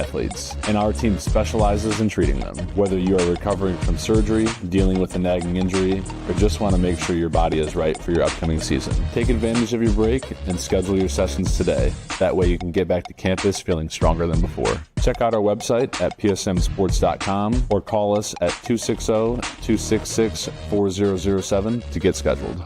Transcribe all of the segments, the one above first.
athletes, and our team specializes in treating them. Whether you are recovering from surgery, dealing with a nagging injury, or just want to make sure your body is right for your upcoming season, take advantage of your break and schedule your sessions today. That way you can get back to campus feeling stronger than before. Check out our website at psmsports.com or call us at 260-266-4007 to get scheduled.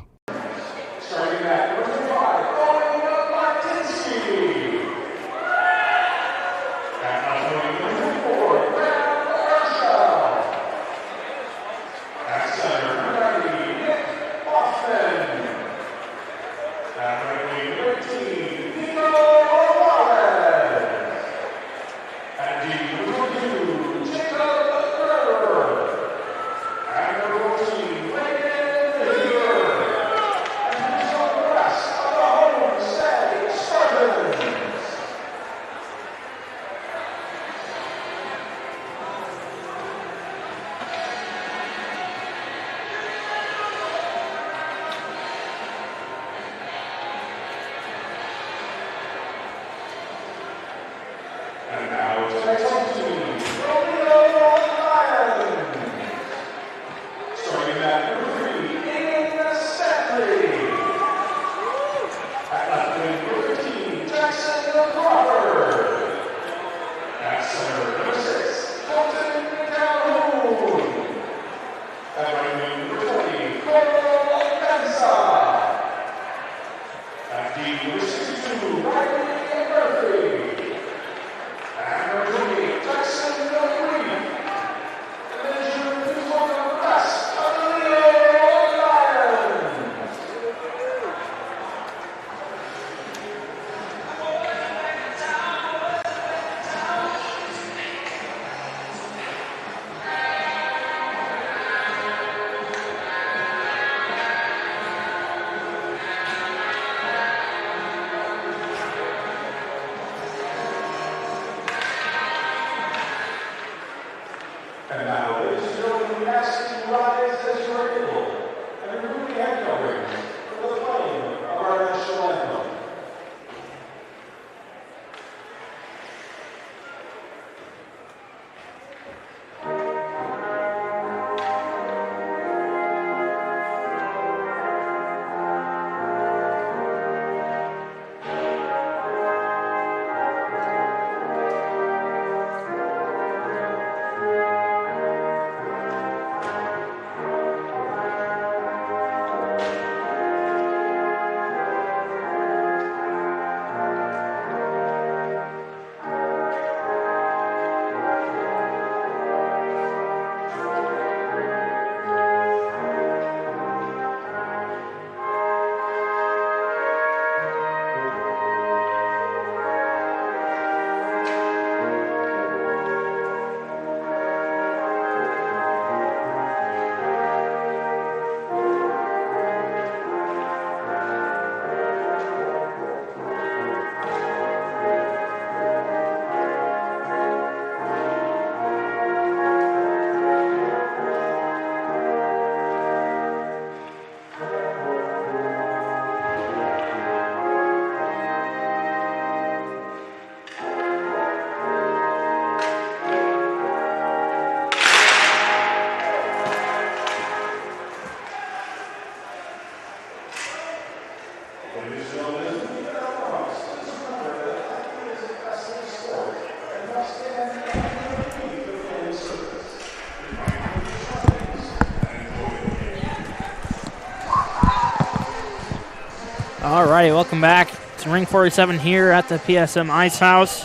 Alrighty, welcome back to Ring 47 here at the PSM Ice House,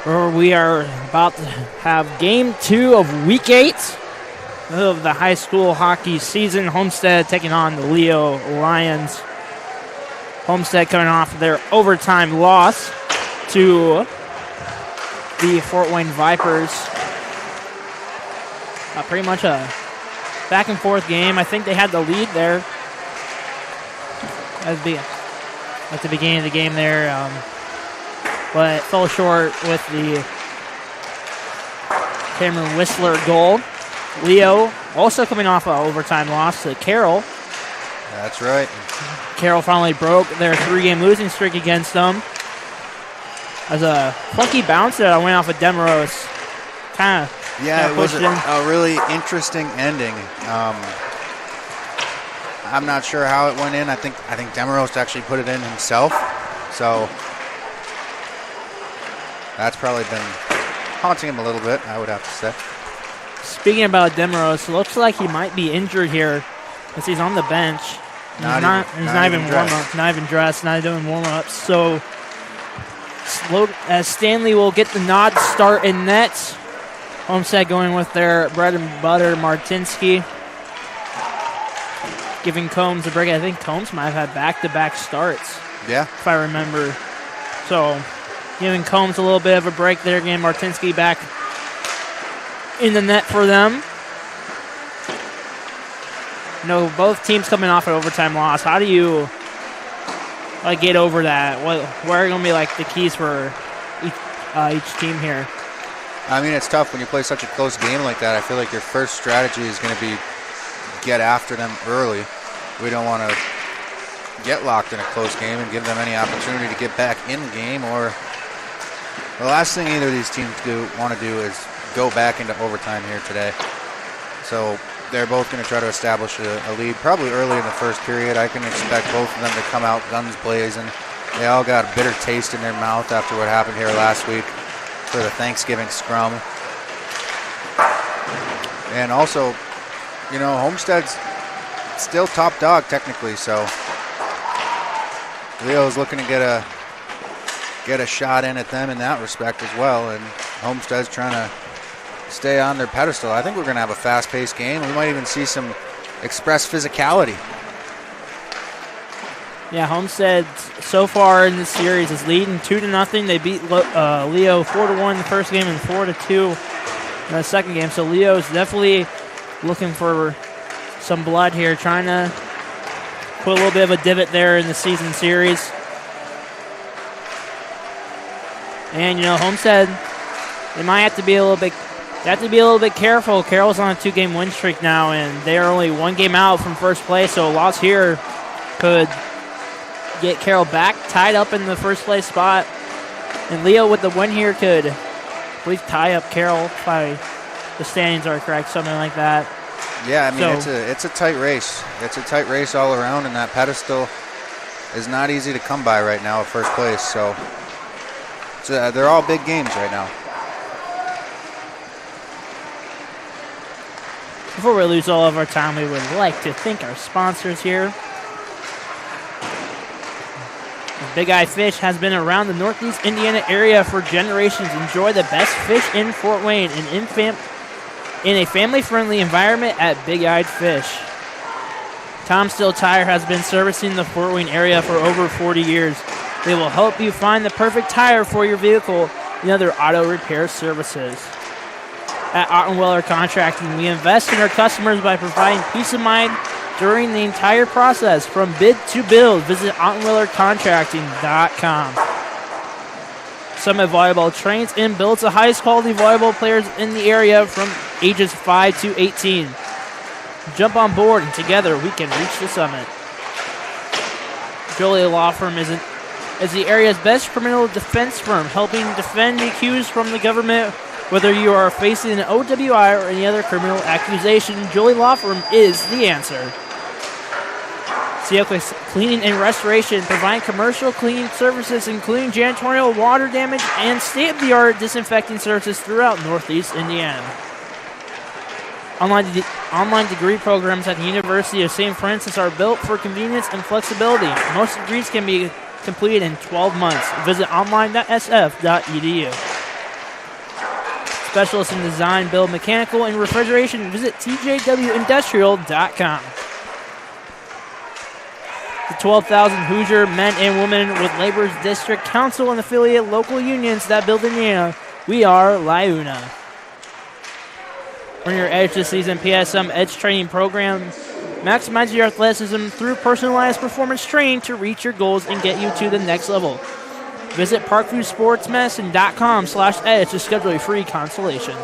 where we are about to have Game 2 of Week 8 of the high school hockey season. Homestead taking on the Leo Lions. Homestead coming off their overtime loss to the Fort Wayne Vipers. Pretty much a back-and-forth game. I think they had the lead there at the beginning of the game there, but fell short with the Cameron Whistler goal. Leo also coming off an overtime loss to Carroll. That's right. Carroll finally broke their 3-game losing streak against them. As a funky bounce that went off of Demaros. Yeah, it was a really interesting ending. I'm not sure how it went in. I think Demaros actually put it in himself. So that's probably been haunting him a little bit, I would have to say. Speaking about Demaros, looks like he might be injured here as he's on the bench. He's not even warm-up, not even dressed, not doing warm-ups. So as Stanley will get the nod start in net. Homestead going with their bread and butter, Martinsky. Giving Combs a break. I think Combs might have had back-to-back starts. Yeah. If I remember. So giving Combs a little bit of a break there. Getting Martinsky back in the net for them. Both teams coming off an overtime loss. How do you get over that? What are going to be the keys for each team here? I mean, it's tough when you play such a close game like that. I feel like your first strategy is going to be get after them early. We don't want to get locked in a close game and give them any opportunity to get back in the game. Or the last thing either of these teams want to do is go back into overtime here today. So they're both going to try to establish a lead probably early in the first period. I can expect both of them to come out guns blazing. They all got a bitter taste in their mouth after what happened here last week for the Thanksgiving scrum. And also, Homestead's still top dog technically, so Leo's looking to get a shot in at them in that respect as well, and Homestead's trying to stay on their pedestal. I think we're going to have a fast-paced game. We might even see some express physicality. Yeah, Homestead so far in this series is leading 2-0. They beat Leo 4-1 in the first game and 4-2 in the second game. So Leo's definitely looking for some blood here, trying to put a little bit of a divot there in the season series. And Homestead, they might have to be a little bit careful. Carroll's on a 2-game win streak now, and they are only 1 game out from first place. So a loss here could get Carroll back tied up in the first place spot. And Leo with the win here could, I believe, tie up Carroll if the standings are correct, something like that. Yeah, I mean, it's a tight race. It's a tight race all around, and that pedestal is not easy to come by right now at first place. So they're all big games right now. Before we lose all of our time, we would like to thank our sponsors here. Big Eye Fish has been around the Northeast Indiana area for generations. Enjoy the best fish in Fort Wayne and in a family-friendly environment at Big Eyed Fish. Tom Still Tire has been servicing the Fort Wayne area for over 40 years. They will help you find the perfect tire for your vehicle and other auto repair services. At Ottenweller Contracting, we invest in our customers by providing peace of mind during the entire process. From bid to build, visit OttenwellerContracting.com. Summit Volleyball trains and builds the highest quality volleyball players in the area from ages 5 to 18. Jump on board and together we can reach the summit. Jolie Law Firm is the area's best criminal defense firm, helping defend the accused from the government. Whether you are facing an OWI or any other criminal accusation, Jolie Law Firm is the answer. Seoquist Cleaning and Restoration, providing commercial cleaning services including janitorial, water damage, and state-of-the-art disinfecting services throughout Northeast Indiana. Online degree programs at the University of St. Francis are built for convenience and flexibility. Most degrees can be completed in 12 months. Visit online.sf.edu. Specialists in design, build, mechanical, and refrigeration. Visit tjwindustrial.com. The 12,000 Hoosier men and women with Labor's District Council and affiliate local unions that build Indiana. We are LIUNA. Earn your edge this season. PSM Edge Training Program. Maximize your athleticism through personalized performance training to reach your goals and get you to the next level. Visit parkviewsportsmedicine.com/edge to schedule a free consultation.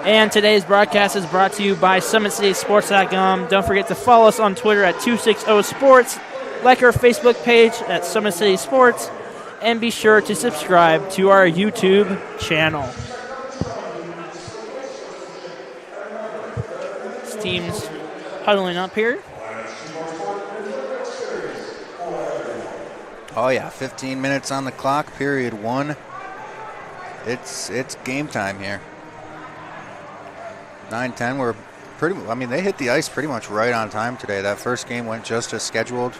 And today's broadcast is brought to you by SummitCitySports.com. Don't forget to follow us on Twitter at 260sports, like our Facebook page at Summit City Sports, and be sure to subscribe to our YouTube channel. This team's huddling up here. Oh yeah, 15 minutes on the clock, period 1. It's game time here. 9-10, we're they hit the ice pretty much right on time today. That first game went just as scheduled.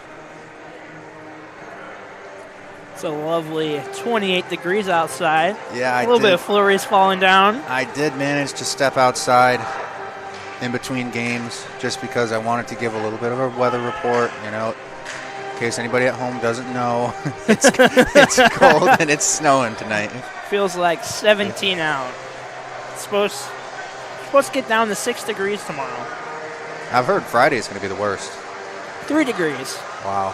It's a lovely 28 degrees outside. Yeah, a little bit of flurries falling down. I did manage to step outside in between games just because I wanted to give a little bit of a weather report, in case anybody at home doesn't know. It's cold and it's snowing tonight. Feels like 17 out. It's supposed to get down to 6 degrees tomorrow. I've heard Friday is going to be the worst. 3 degrees. Wow.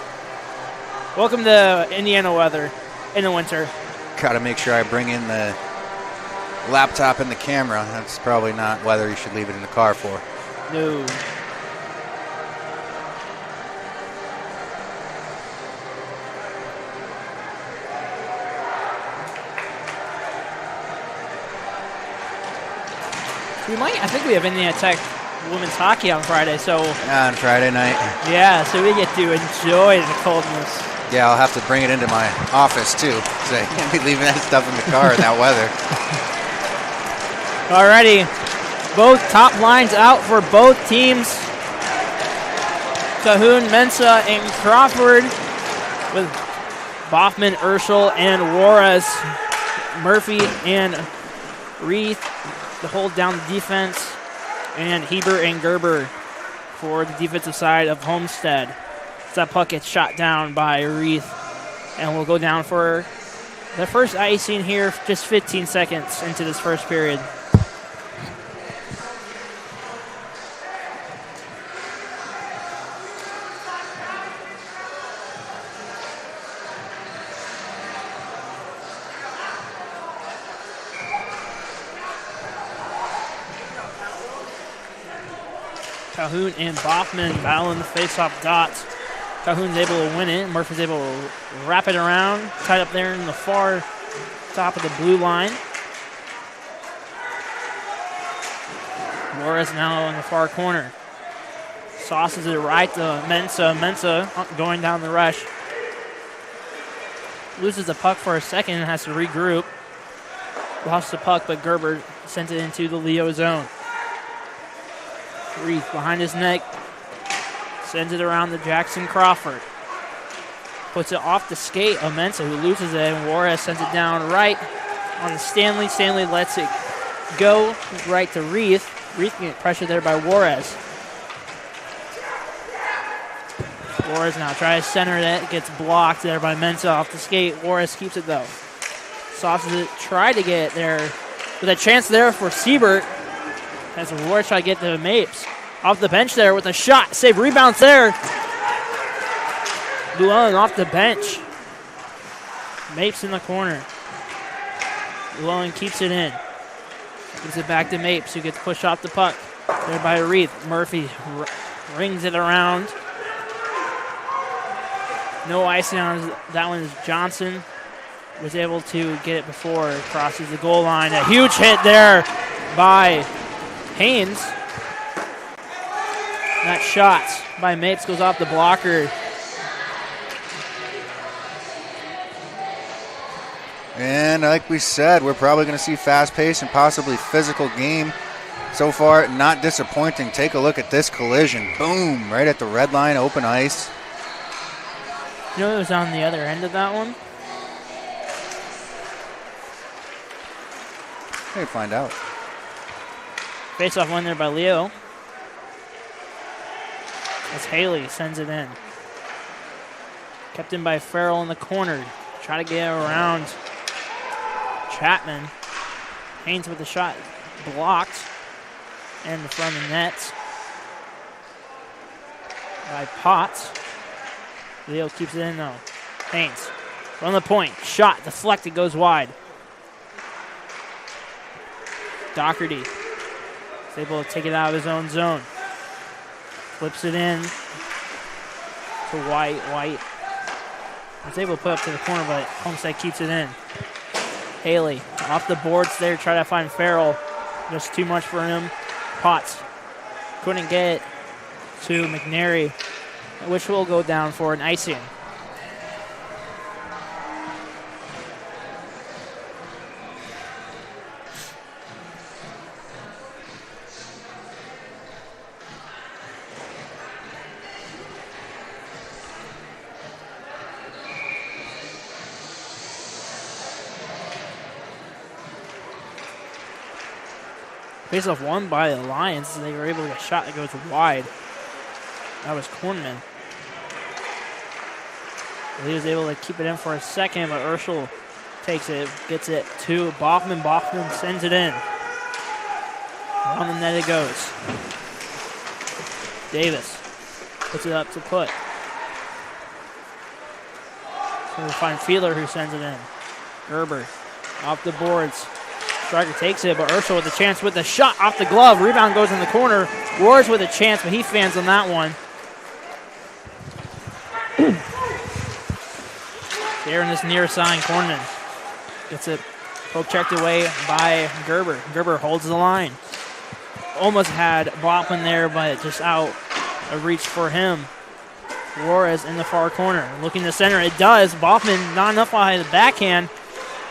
Welcome to Indiana weather in the winter. Got to make sure I bring in the laptop and the camera. That's probably not weather you should leave it in the car for. No. I think we have Indiana Tech women's hockey on Friday, so. Yeah, on Friday night. Yeah, so we get to enjoy the coldness. Yeah, I'll have to bring it into my office too, because I can't be leaving that stuff in the car in that weather. Alrighty, both top lines out for both teams. Cahoon, Mensa, and Crawford with Boffman, Urschel, and Juarez, Murphy, and Reith to hold down the defense, and Heber and Gerber for the defensive side of Homestead. That puck gets shot down by Reith, and we'll go down for the first icing here, just 15 seconds into this first period. Cahoon and Boffman battling the face-off dots. Cahoon's able to win it. Murphy's able to wrap it around, tied up there in the far top of the blue line. Juarez now in the far corner. Sauces it right to Mensa. Mensa going down the rush. Loses the puck for a second and has to regroup. Lost the puck, but Gerber sent it into the Leo zone. Reith behind his neck. Sends it around to Jackson Crawford. Puts it off the skate of Mensa, who loses it, and Juarez sends it down right on the Stanley. Stanley lets it go right to Reith. Reith getting pressured there by Juarez. Juarez now tries to center it. Gets blocked there by Mensa off the skate. Juarez keeps it though. Sauces it, tried to get it there. With a chance there for Siebert. As Juarez try to get to Mapes. Off the bench there with a shot. Save, rebounds there. Llewellyn off the bench. Mapes in the corner. Llewellyn keeps it in. Gives it back to Mapes, who gets pushed off the puck. There by Reith. Murphy rings it around. No icing on that one is Johnson. Was able to get it before it crosses the goal line. A huge hit there by Haynes. That shot by Mapes goes off the blocker. And like we said, we're probably going to see fast-paced and possibly physical game. So far, not disappointing. Take a look at this collision. Boom, right at the red line, open ice. You know who was on the other end of that one? Hey, find out. Face-off win there by Leo. As Haley sends it in. Kept in by Farrell in the corner. Try to get around Chapman. Haynes with the shot blocked. And from the net by Potts. Leo keeps it in though. Haynes from the point. Shot deflected, goes wide. Doherty is able to take it out of his own zone. Flips it in to White. White was able to put up to the corner, but Homestead keeps it in. Haley off the boards there, try to find Farrell. Just too much for him. Potts couldn't get it to McNary, which will go down for an icing. Face-off won by the Lions. They were able to get a shot that goes wide. That was Kornman. He was able to keep it in for a second, but Urschel takes it, gets it to Bachman. Bachman sends it in. On the net it goes. Davis puts it up to put. So we find Fiedler who sends it in. Gerber off the boards. Striker takes it, but Urschel with a chance with a shot off the glove. Rebound goes in the corner. Wars with a chance, but he fans on that one. There in this near sign, Kornman gets it poke checked away by Gerber. Gerber holds the line. Almost had Bachman there, but just out of reach for him. Juarez in the far corner. Looking to center, it does. Bachman not enough behind the backhand.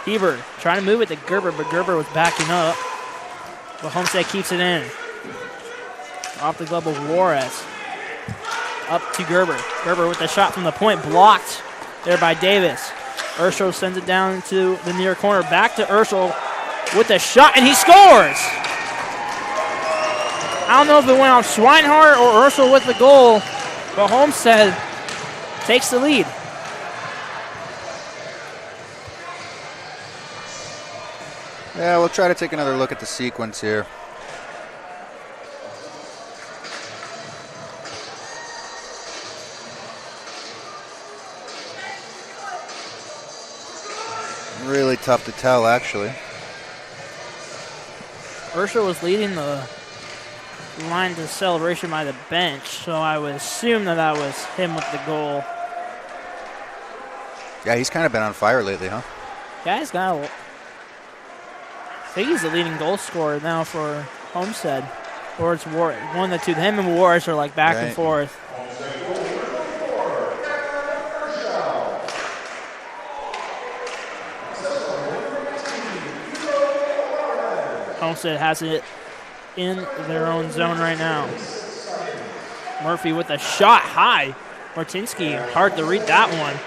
Heber trying to move it to Gerber, but Gerber was backing up. But Homestead keeps it in. Off the glove of Juarez. Up to Gerber. Gerber with the shot from the point, blocked there by Davis. Urschel sends it down into the near corner. Back to Urschel with the shot, and he scores! I don't know if it went on Schweinhart or Urschel with the goal, but Homestead takes the lead. Yeah, we'll try to take another look at the sequence here. Really tough to tell, actually. Urschel was leading the line to celebration by the bench, so I would assume that was him with the goal. Yeah, he's kind of been on fire lately, huh? Yeah, he's got a... I think he's the leading goal scorer now for Homestead. Or it's one of the two. Him and Warris are like back and forth. Homestead has it in their own zone right now. Murphy with a shot high. Martinsky, hard to read that one.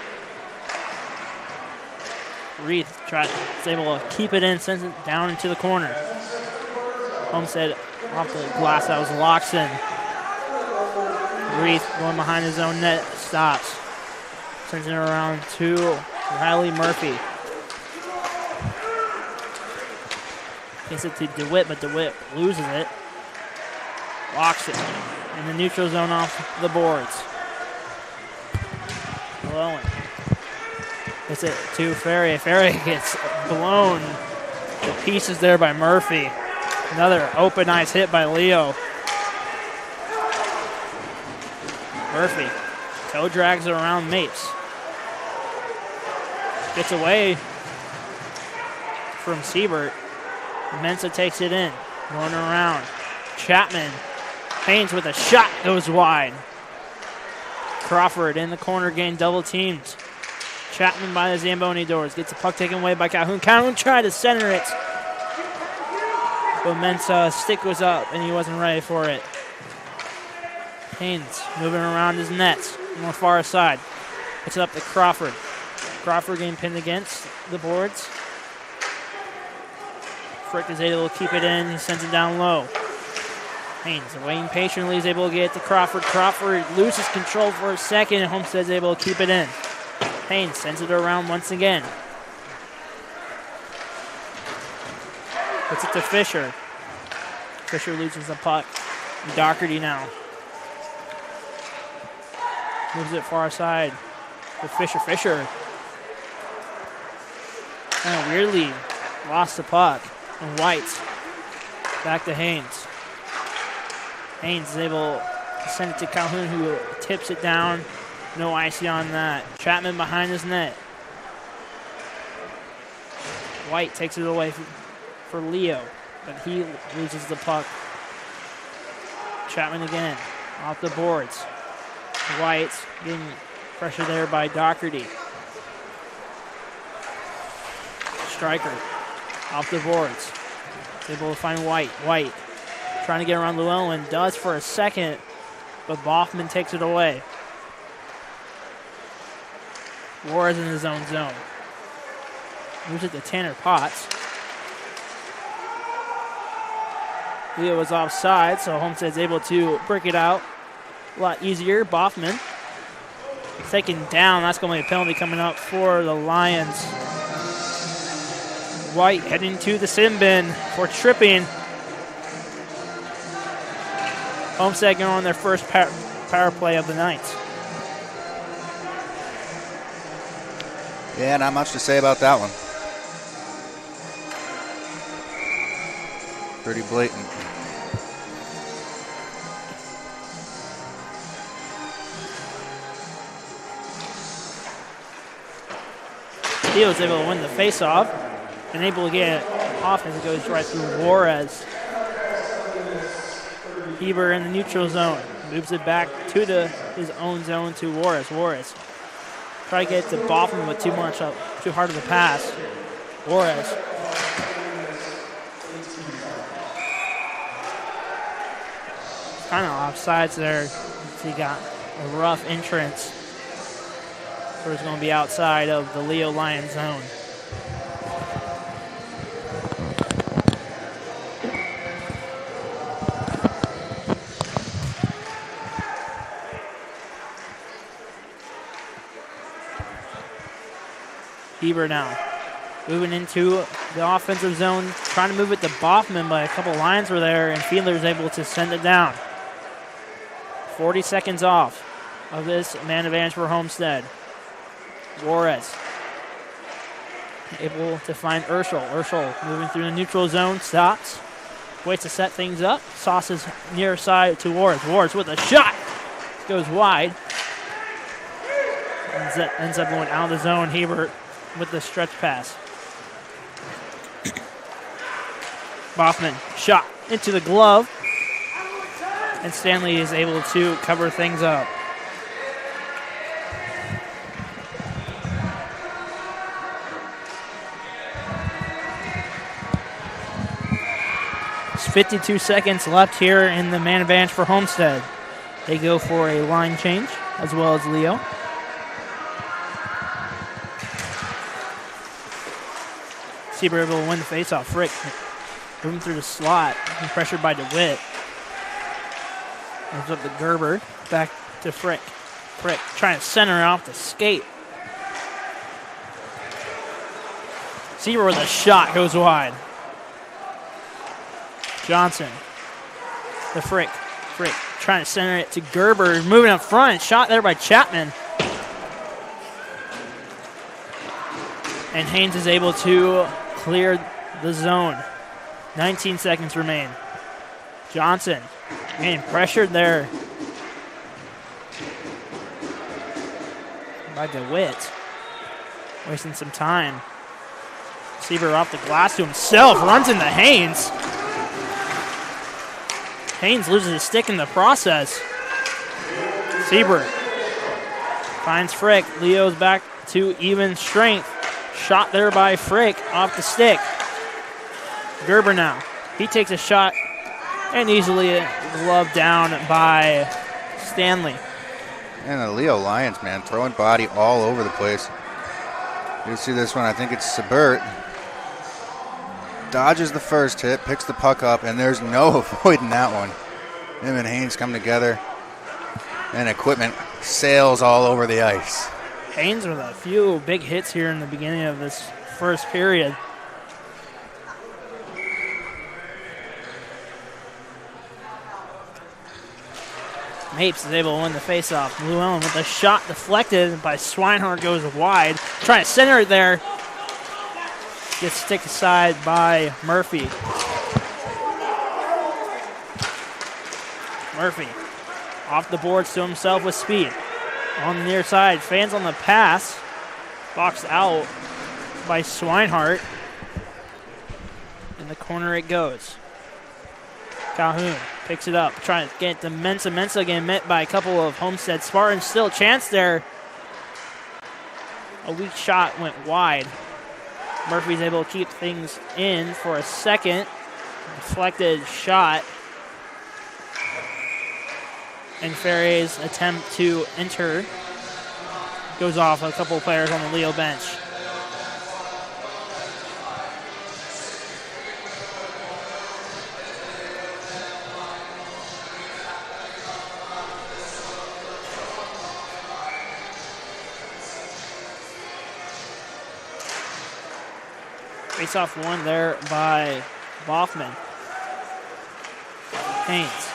Reed is able to keep it in, sends it down into the corner. Homestead off the glass, that was Loxton. Reed going behind his own net, stops. Sends it around to Riley Murphy. Gets it to DeWitt, but DeWitt loses it. Loxton in the neutral zone off the boards. Lowen. Gets it to Ferry. Ferry gets blown to pieces there by Murphy. Another open ice hit by Leo. Murphy toe drags it around Mapes. Gets away from Siebert. Mensa takes it in. Going around. Chapman. Haynes with a shot. Goes wide. Crawford in the corner getting double teamed. Chapman by the Zamboni doors. Gets the puck taken away by Calhoun. Calhoun tried to center it. But Mensa's stick was up and he wasn't ready for it. Haynes moving around his nets on the far side. Puts it up to Crawford. Crawford getting pinned against the boards. Frick is able to keep it in. He sends it down low. Haynes waiting patiently. He's able to get it to Crawford. Crawford loses control for a second and Homestead's able to keep it in. Haynes sends it around once again. Puts it to Fisher. Fisher loses the puck. Doherty now. Moves it far side with Fisher. Fisher kind of weirdly lost the puck. And White back to Haynes. Haynes is able to send it to Calhoun, who tips it down No icing on that. Chapman behind his net. White takes it away for Leo, but he loses the puck. Chapman again, off the boards. White getting pressure there by Doherty. Striker, off the boards. Able to find White. White trying to get around Llewellyn, does for a second, but Boffman takes it away. Juarez in his own zone. Moves it to Tanner Potts. Leo was offside, so Homestead's able to break it out a lot easier. Boffman taken down. That's going to be a penalty coming up for the Lions. White heading to the sin bin for tripping. Homestead going on their first power play of the night. Yeah, not much to say about that one. Pretty blatant. He was able to win the faceoff and able to get it off as it goes right through Juarez. Heber in the neutral zone. Moves it back to his own zone to Juarez. Juarez try to get it to Boffman, but too hard of a pass. Juarez. Kind of offsides there. So he got a rough entrance. So it's going to be outside of the Leo Lion zone. Heber now moving into the offensive zone, trying to move it to Boffman, but a couple lines were there, and Fiedler's able to send it down. 40 seconds off of this man advantage for Homestead. Juarez able to find Urschel. Urschel moving through the neutral zone, stops, waits to set things up, sauces near side to Juarez. Juarez with a shot, goes wide. Ends up going out of the zone. Hebert with the stretch pass. Boffman, shot into the glove. And Stanley is able to cover things up. It's 52 seconds left here in the man advantage for Homestead. They go for a line change, as well as Leo. Sieber able to win the faceoff. Frick moving through the slot, and pressured by DeWitt. Moves up to Gerber, back to Frick. Frick trying to center off the skate. Sieber with a shot, goes wide. Johnson, the Frick. Frick trying to center it to Gerber, moving up front, shot there by Chapman. And Haynes is able to clear the zone. 19 seconds remain. Johnson getting pressured there by DeWitt. Wasting some time. Sieber off the glass to himself, runs into Haynes. Haynes loses his stick in the process. Sieber finds Frick. Leo's back to even strength. Shot there by Frick off the stick. Gerber now. He takes a shot and easily gloved down by Stanley. And the Leo Lions, man, throwing body all over the place. You see this one, I think it's Sabert. Dodges the first hit, picks the puck up, and there's no avoiding that one. Him and Haynes come together, and equipment sails all over the ice. Haynes with a few big hits here in the beginning of this first period. Mapes is able to win the faceoff. Llewellyn with a shot deflected by Swinehart goes wide. Trying to center it there. Gets stick aside by Murphy. Murphy off the boards to himself with speed. On the near side, fans on the pass. Boxed out by Swinehart. In the corner it goes. Calhoun picks it up, trying to get it to Mensa. Mensa getting met by a couple of Homestead Spartans. Still a chance there. A weak shot went wide. Murphy's able to keep things in for a second. Deflected shot. And Ferrier's attempt to enter goes off a couple of players on the Leo bench. Face off one there by Boffman. Haynes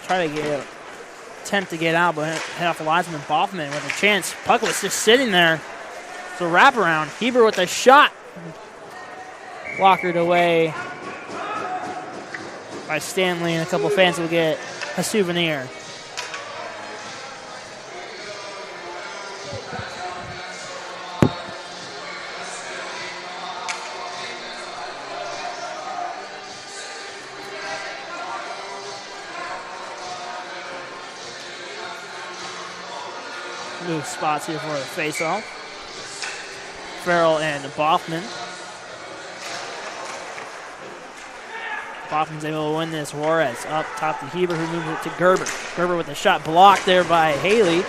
try to attempt to get out, but head off the linesman. Boffman with a chance. Puck was just sitting there. It's a wraparound. Heber with a shot. Blockered away by Stanley, and a couple fans will get a souvenir. Move spots here for a face-off. Farrell and Boffman. Boffman's able to win this. Juarez up top to Heber, who moves it to Gerber. Gerber with a shot blocked there by Haley.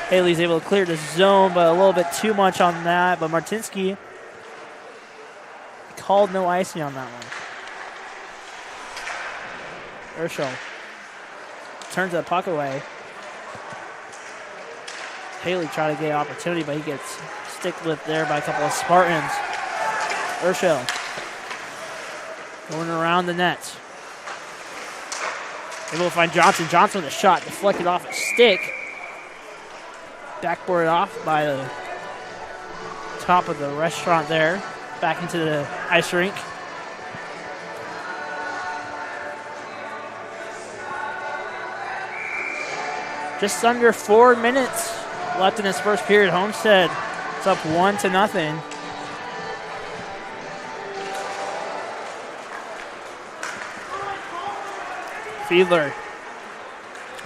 Haley's able to clear the zone, but a little bit too much on that. But Martinsky called no icing on that one. Urschel turns the puck away. Haley tried to get an opportunity, but he gets stick-lift there by a couple of Spartans. Urschel going around the net. Able to find Johnson. Johnson with a shot deflected off a stick. Backboarded off by the top of the restaurant there. Back into the ice rink. Just under 4 minutes left in this first period. Homestead is up 1-0. Fiedler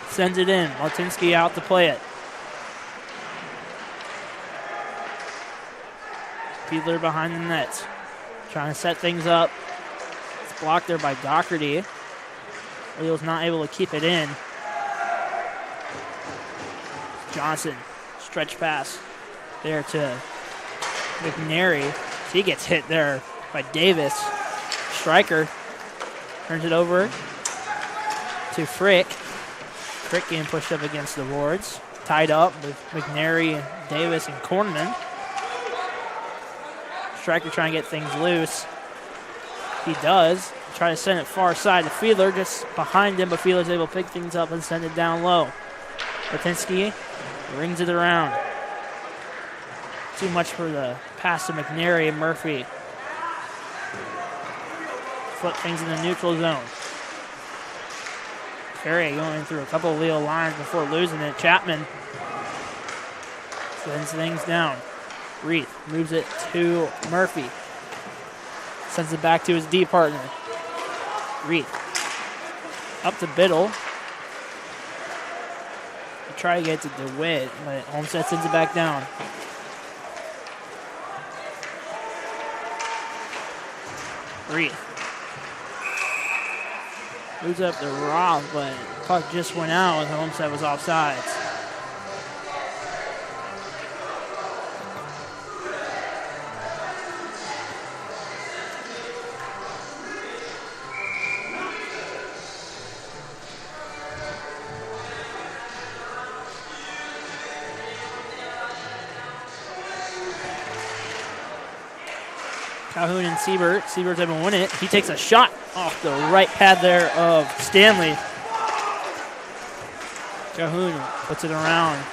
sends it in. Martinsky out to play it. Fiedler behind the net. Trying to set things up. It's blocked there by Doherty. Leo's not able to keep it in. Johnson, stretch pass there to McNary. He gets hit there by Davis. Stryker turns it over to Frick. Frick getting pushed up against the boards. Tied up with McNary, Davis, and Kornman. Stryker trying to get things loose. He does. Try to send it far side to Fiedler, just behind him, but Fiedler's able to pick things up and send it down low. Martinsky rings it around. Too much for the pass to McNary and Murphy. Flip things in the neutral zone. Ferrier going through a couple of Leo lines before losing it. Chapman sends things down. Reith moves it to Murphy. Sends it back to his D partner. Reith up to Biddle. Try to get to DeWitt, but Homestead sends it back down. Reith moves up to Roth, but puck just went out and Homestead was offsides. Calhoun and Siebert. Siebert's able to win it. He takes a shot off the right pad there of Stanley. Calhoun puts it around.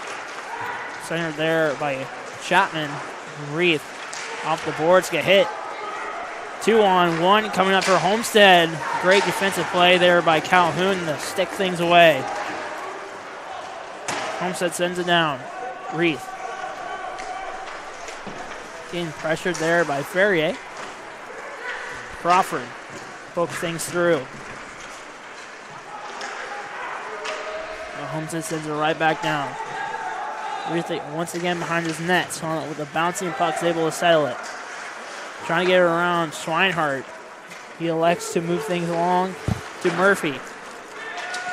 Centered there by Chapman. Reith off the boards, get hit. 2-on-1 coming up for Homestead. Great defensive play there by Calhoun to stick things away. Homestead sends it down. Reith. Getting pressured there by Ferrier. Crawford pokes things through. Homestead sends it right back down. Reith once again behind his net. So with a bouncing puck, is able to settle it. Trying to get it around Schweinhardt. He elects to move things along to Murphy.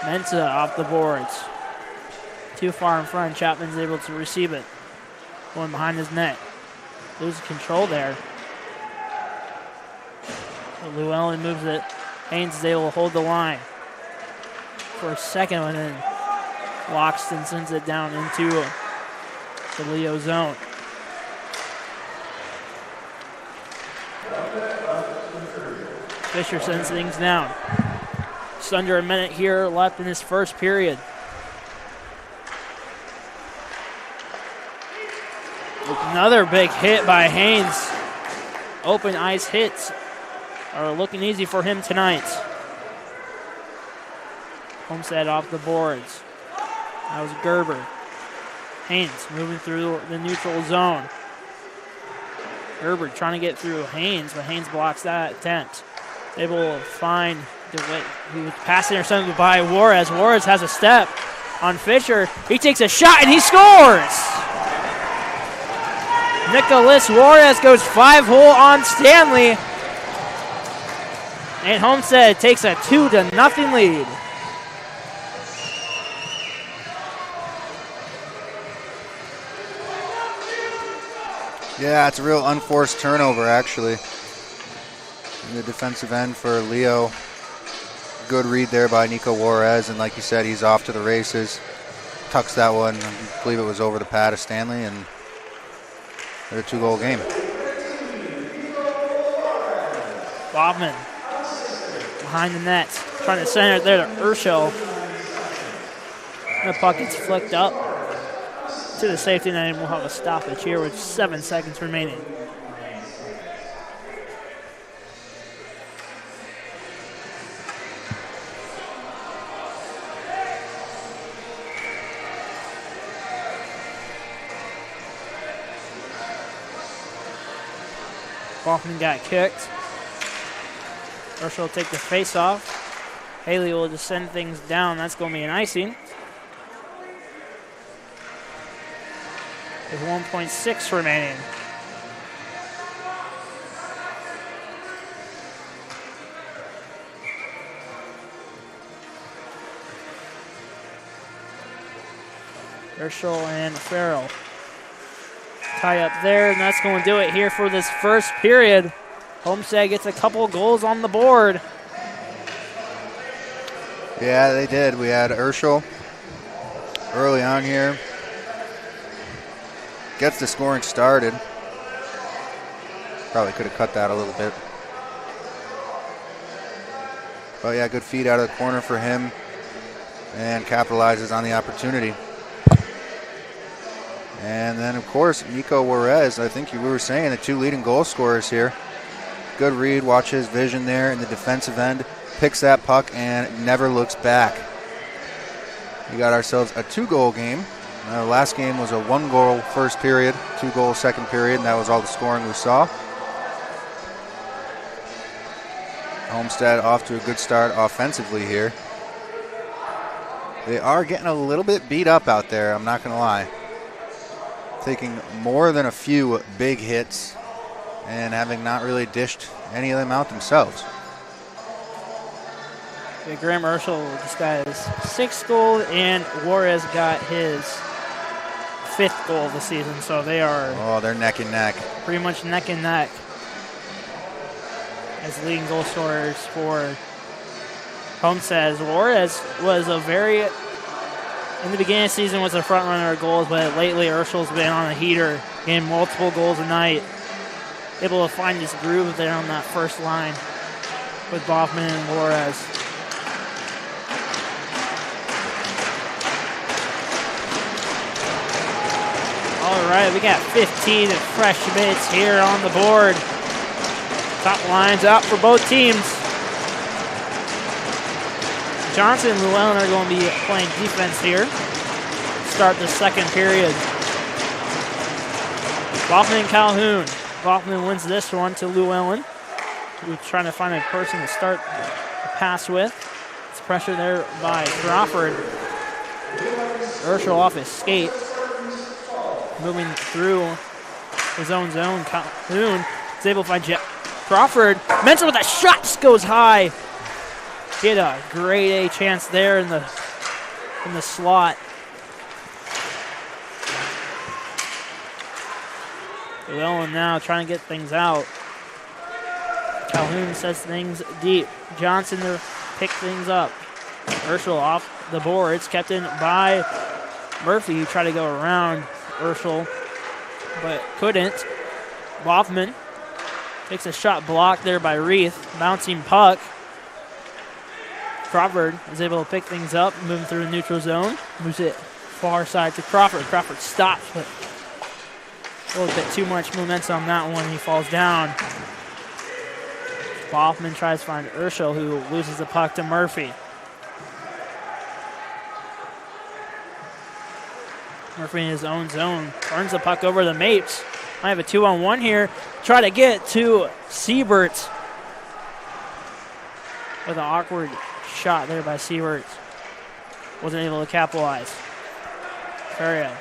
Mensa off the boards. Too far in front. Chapman's able to receive it. Going behind his net. Loses control there. But Llewellyn moves it. Haynes is able to hold the line for a second, and then Loxton sends it down into the Leo zone. Fisher sends things down. Just under a minute here left in this first period. Another big hit by Haynes. Open ice hits are looking easy for him tonight. Homestead off the boards. That was Gerber. Haynes moving through the neutral zone. Gerber trying to get through Haynes, but Haynes blocks that attempt. Able to find DeWitt, who was passing or something by Juarez. Juarez has a step on Fisher. He takes a shot and he scores! Nicholas Juarez goes 5-hole on Stanley. And Homestead takes a 2-0 lead. Yeah, it's a real unforced turnover, actually. In the defensive end for Leo. Good read there by Nico Juarez, and like you said, he's off to the races. Tucks that one. I believe it was over the pad of Stanley, and they're a 2-goal game. Bobman behind the net, trying to center it there to Urschel. The puck gets flicked up to the safety net, and we'll have a stoppage here with 7 seconds remaining. Baughman got kicked. Urschel will take the face off. Haley will just send things down. That's going to be an icing. With 1.6 remaining. Urschel and Farrell tie up there, and that's going to do it here for this first period. Homestead gets a couple goals on the board. Yeah, they did. We had Urschel early on here. Gets the scoring started. Probably could have cut that a little bit. But yeah, good feed out of the corner for him, and capitalizes on the opportunity. And then, of course, Nico Juarez, I think we were saying, the 2 leading goal scorers here. Good read, watch his vision there in the defensive end. Picks that puck and never looks back. We got ourselves a 2-goal game. Last game was a 1-goal first period, 2-goal second period, and that was all the scoring we saw. Homestead off to a good start offensively here. They are getting a little bit beat up out there, I'm not going to lie. Taking more than a few big hits and having not really dished any of them out themselves. Yeah, Graham Urschel just got his 6th goal, and Juarez got his 5th goal of the season, so they are... Oh, they're neck and neck. Pretty much neck and neck as leading goal scorers for Homestead. Juarez was in the beginning of the season was a front runner of goals, but lately Urschel's been on a heater, getting multiple goals a night. Able to find this groove there on that first line with Baughman and Juarez. All right, we got 15 fresh minutes here on the board. Top lines out for both teams. Johnson and Llewellyn are going to be playing defense here. Start the second period. Boffman and Calhoun. Boffman wins this one to Llewellyn, who's trying to find a person to start the pass with. It's pressure there by Crawford. Urschel off his skate. Moving through his own zone. Calhoun is able to find Crawford. Mensa with a shot, just goes high. He had a grade A chance there in the slot. Llewellyn now trying to get things out. Calhoun sets things deep. Johnson to pick things up. Urschel off the boards, kept in by Murphy, who tried to go around Urschel, but couldn't. Boffman takes a shot blocked there by Reith. Bouncing puck. Crawford is able to pick things up, moving through the neutral zone. Moves it far side to Crawford. Crawford stops, but a little bit too much momentum on that one. He falls down. Boffman tries to find Urschel, who loses the puck to Murphy. Murphy in his own zone. Turns the puck over the Mapes. Might have a 2-on-1 here. Try to get to Siebert. With an awkward shot there by Siebert. Wasn't able to capitalize. Ferrier.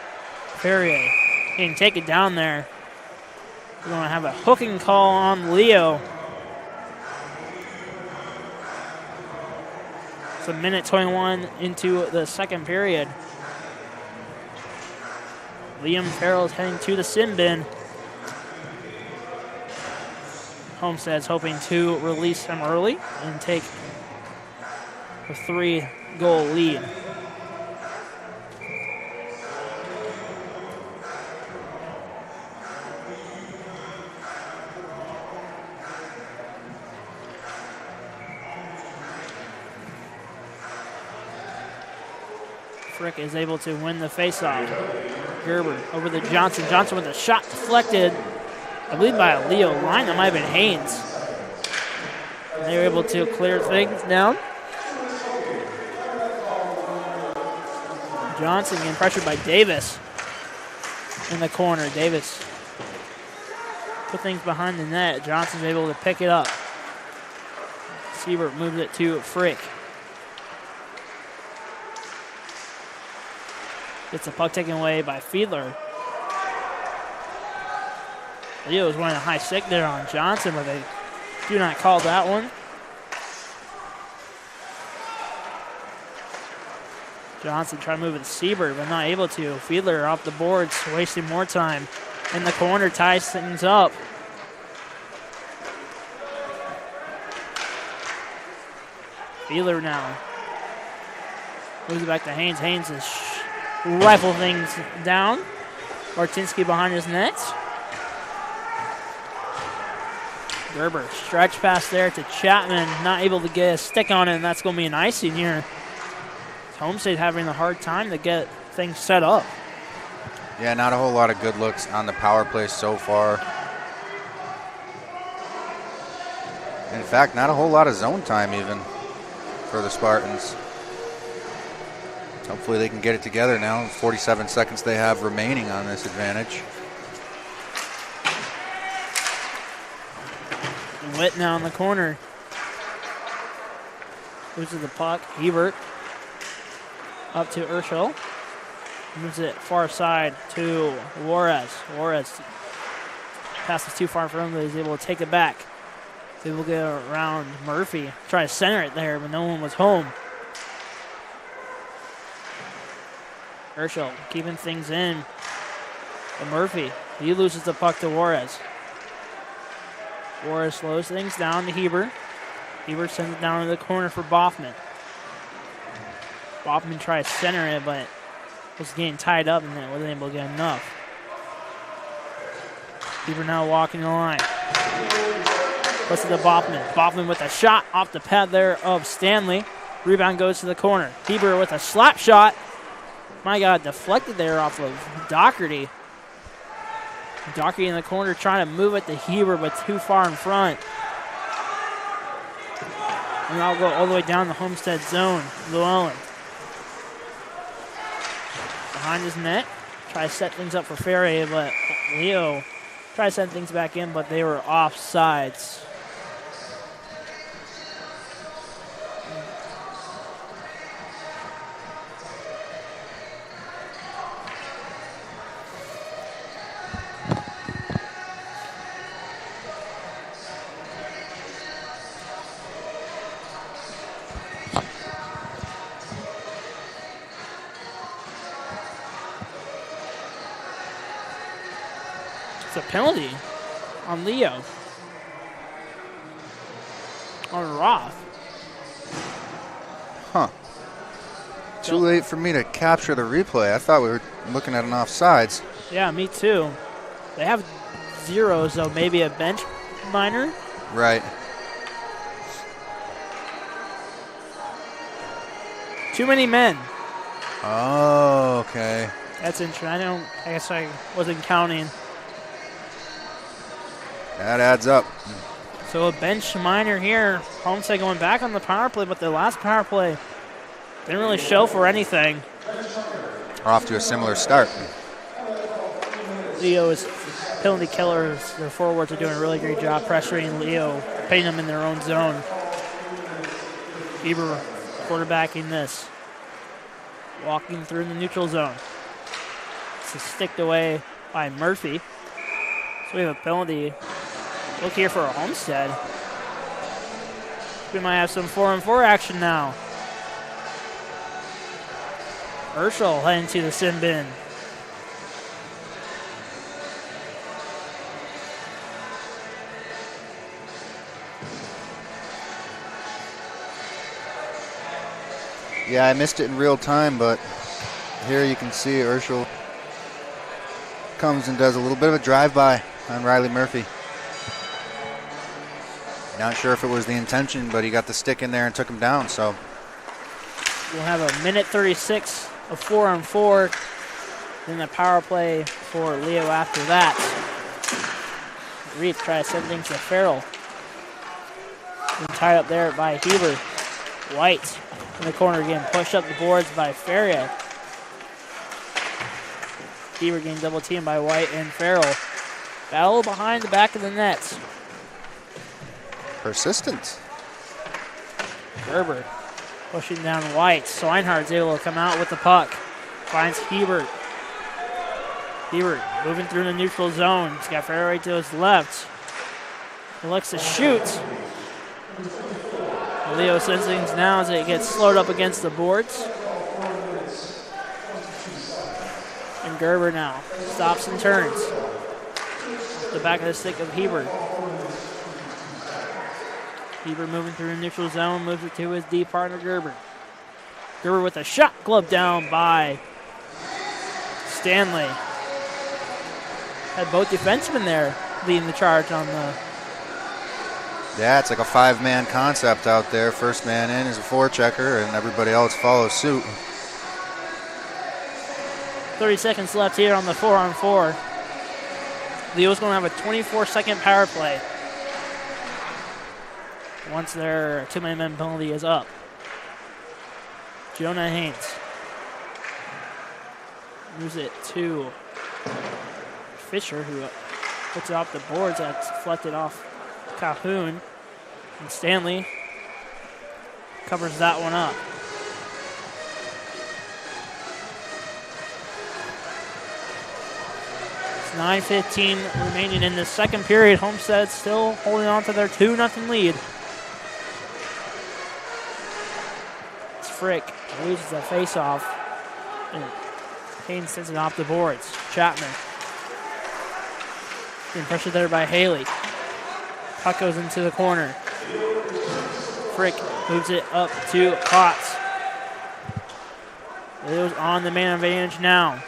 He can take it down there. We're going to have a hooking call on Leo. It's a minute 21 into the second period. Liam Farrell is heading to the sin bin. Homestead's hoping to release him early and take a 3-goal lead. Frick is able to win the faceoff. Gerber over to Johnson. Johnson with a shot deflected, I believe, by a Leo line. That might have been Haynes. And they were able to clear things down. Johnson getting pressured by Davis in the corner. Davis put things behind the net. Johnson's able to pick it up. Siebert moves it to Frick. Gets the puck taken away by Fiedler. Leo is running a high stick there on Johnson, but they do not call that one. Johnson trying to move it to Siebert, but not able to. Fiedler off the boards, wasting more time. In the corner, ties things up. Fiedler now moves it back to Haynes. Haynes is rifle things down. Martinsky behind his net. Gerber, stretch pass there to Chapman. Not able to get a stick on it, and that's going to be an icing here. Homestead having a hard time to get things set up. Yeah, not a whole lot of good looks on the power play so far. In fact, not a whole lot of zone time even for the Spartans. Hopefully they can get it together now. 47 seconds they have remaining on this advantage. Witt now in the corner. Loses the puck. Hebert up to Urschel. Moves it far side to Juarez. Juarez passes too far for him, but he's able to take it back. He's able to get around Murphy. Try to center it there, but no one was home. Urschel keeping things in. But Murphy, he loses the puck to Juarez. Juarez slows things down to Hebert. Hebert sends it down to the corner for Boffman. Boffman tries to center it, but was getting tied up and then wasn't able to get enough. Hebert now walking the line. Puts it to Boffman. Boffman with a shot off the pad there of Stanley. Rebound goes to the corner. Hebert with a slap shot. My God, deflected there off of Doherty. Doherty in the corner trying to move it to Hebert, but too far in front. And that'll go all the way down the Homestead zone. Llewellyn. Behind his net. Try to set things up for Ferrier, but Leo Try to send things back in, but they were offsides. It's a penalty on Leo. On Roth. Huh. Too late for me to capture the replay. I thought we were looking at an offsides. Yeah, me too. They have zeros, though. Maybe a bench minor. Right. Too many men. Oh, okay. That's interesting. I guess I wasn't counting. That adds up. So a bench minor here. Homestead going back on the power play, but their last power play didn't really show for anything. Off to a similar start. Leo's penalty killers, their forwards are doing a really great job pressuring Leo, putting them in their own zone. Bieber quarterbacking this. Walking through the neutral zone. It's sticked away by Murphy. So we have a penalty. Look here for Homestead. We might have some 4-on-4 action now. Urschel heading to the sin bin. Yeah, I missed it in real time, but here you can see Urschel comes and does a little bit of a drive-by on Riley Murphy. Not sure if it was the intention, but he got the stick in there and took him down, so. We'll have a minute 36 of 4-on-4. Then the power play for Leo after that. Reef tries to send things to Farrell. And tied up there by Heber. White in the corner again, pushed up the boards by Faria. Heber getting double teamed by White and Farrell. Battle behind the back of the net. Persistent. Gerber pushing down White. Swinehardt's able to come out with the puck. Finds Hebert. Hebert moving through the neutral zone. He's got Farrell right to his left. He looks to shoot. Leo sends things now as it gets slowed up against the boards. And Gerber now stops and turns. The back of the stick of Hebert. Hebert moving through the neutral zone, moves it to his D partner Gerber. Gerber with a shot glove down by Stanley. Had both defensemen there leading the charge on the. Yeah, it's like a five-man concept out there. First man in is a forechecker, and everybody else follows suit. 30 seconds left here on the 4-on-4. Leo's going to have a 24-second power play once their two-man men penalty is up. Jonah Haynes moves it to Fisher, who puts it off the boards. That's deflected off Calhoun. And Stanley covers that one up. It's 9:15 remaining in the second period. Homestead still holding on to their 2-0 lead. It's Frick loses the face-off. And Haynes sends it off the boards. Chapman. Being pressured there by Haley. Puck goes into the corner. Frick moves it up to Potts. Leo's on the man advantage now.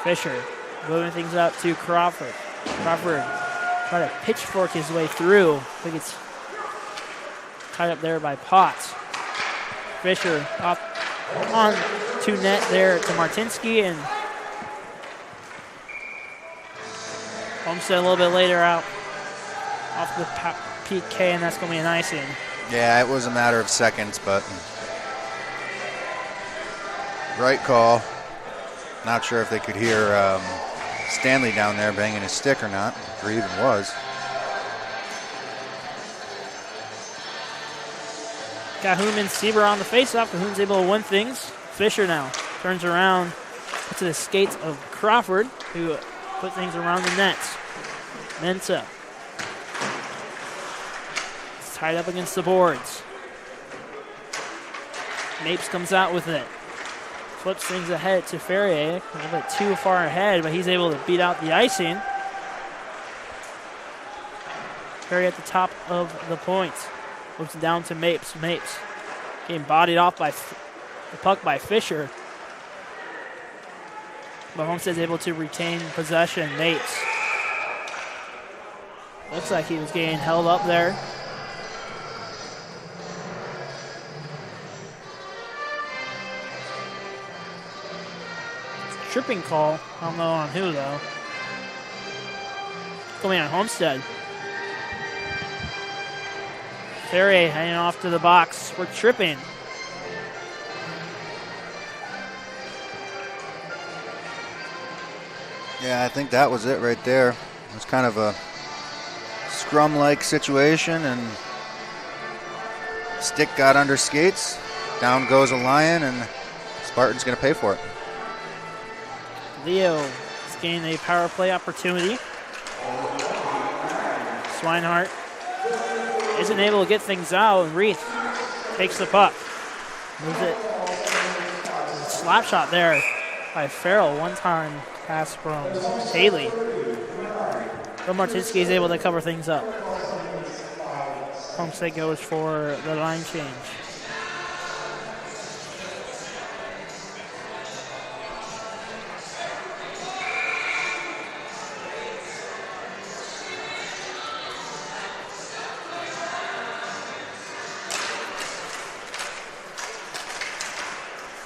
Fisher moving things up to Crawford. Crawford trying to pitchfork his way through. I think it's tied up there by Potts. Fisher off on to net there to Martinsky, and Homestead a little bit later out off the PK, and that's going to be an icing. Yeah, it was a matter of seconds, but right call. Not sure if they could hear Stanley down there banging his stick or not, or even was. Calhoun and Sieber on the faceoff. Calhoun's able to win things. Fisher now turns around to the skates of Crawford, who put things around the nets. Mensa. It's tied up against the boards. Mapes comes out with it. Flips things ahead to Ferrier. A little bit too far ahead, but he's able to beat out the icing. Ferrier at the top of the points. Moves it down to Mapes. Mapes getting bodied off by the puck by Fisher. But Homestead's able to retain possession. Mapes. Looks like he was getting held up there. Tripping call. I don't know on who, though. Coming on Homestead. Ferrier hanging off to the box for tripping. Yeah, I think that was it right there. It was kind of a scrum-like situation, and stick got under skates. Down goes a Lion, and Spartan's going to pay for it. Leo is getting a power play opportunity. Swinehart isn't able to get things out, and Reith takes the puck. Moves it. Slap shot there by Farrell. One-time pass from Haley. But Martinsky is able to cover things up. Homestead goes for the line change.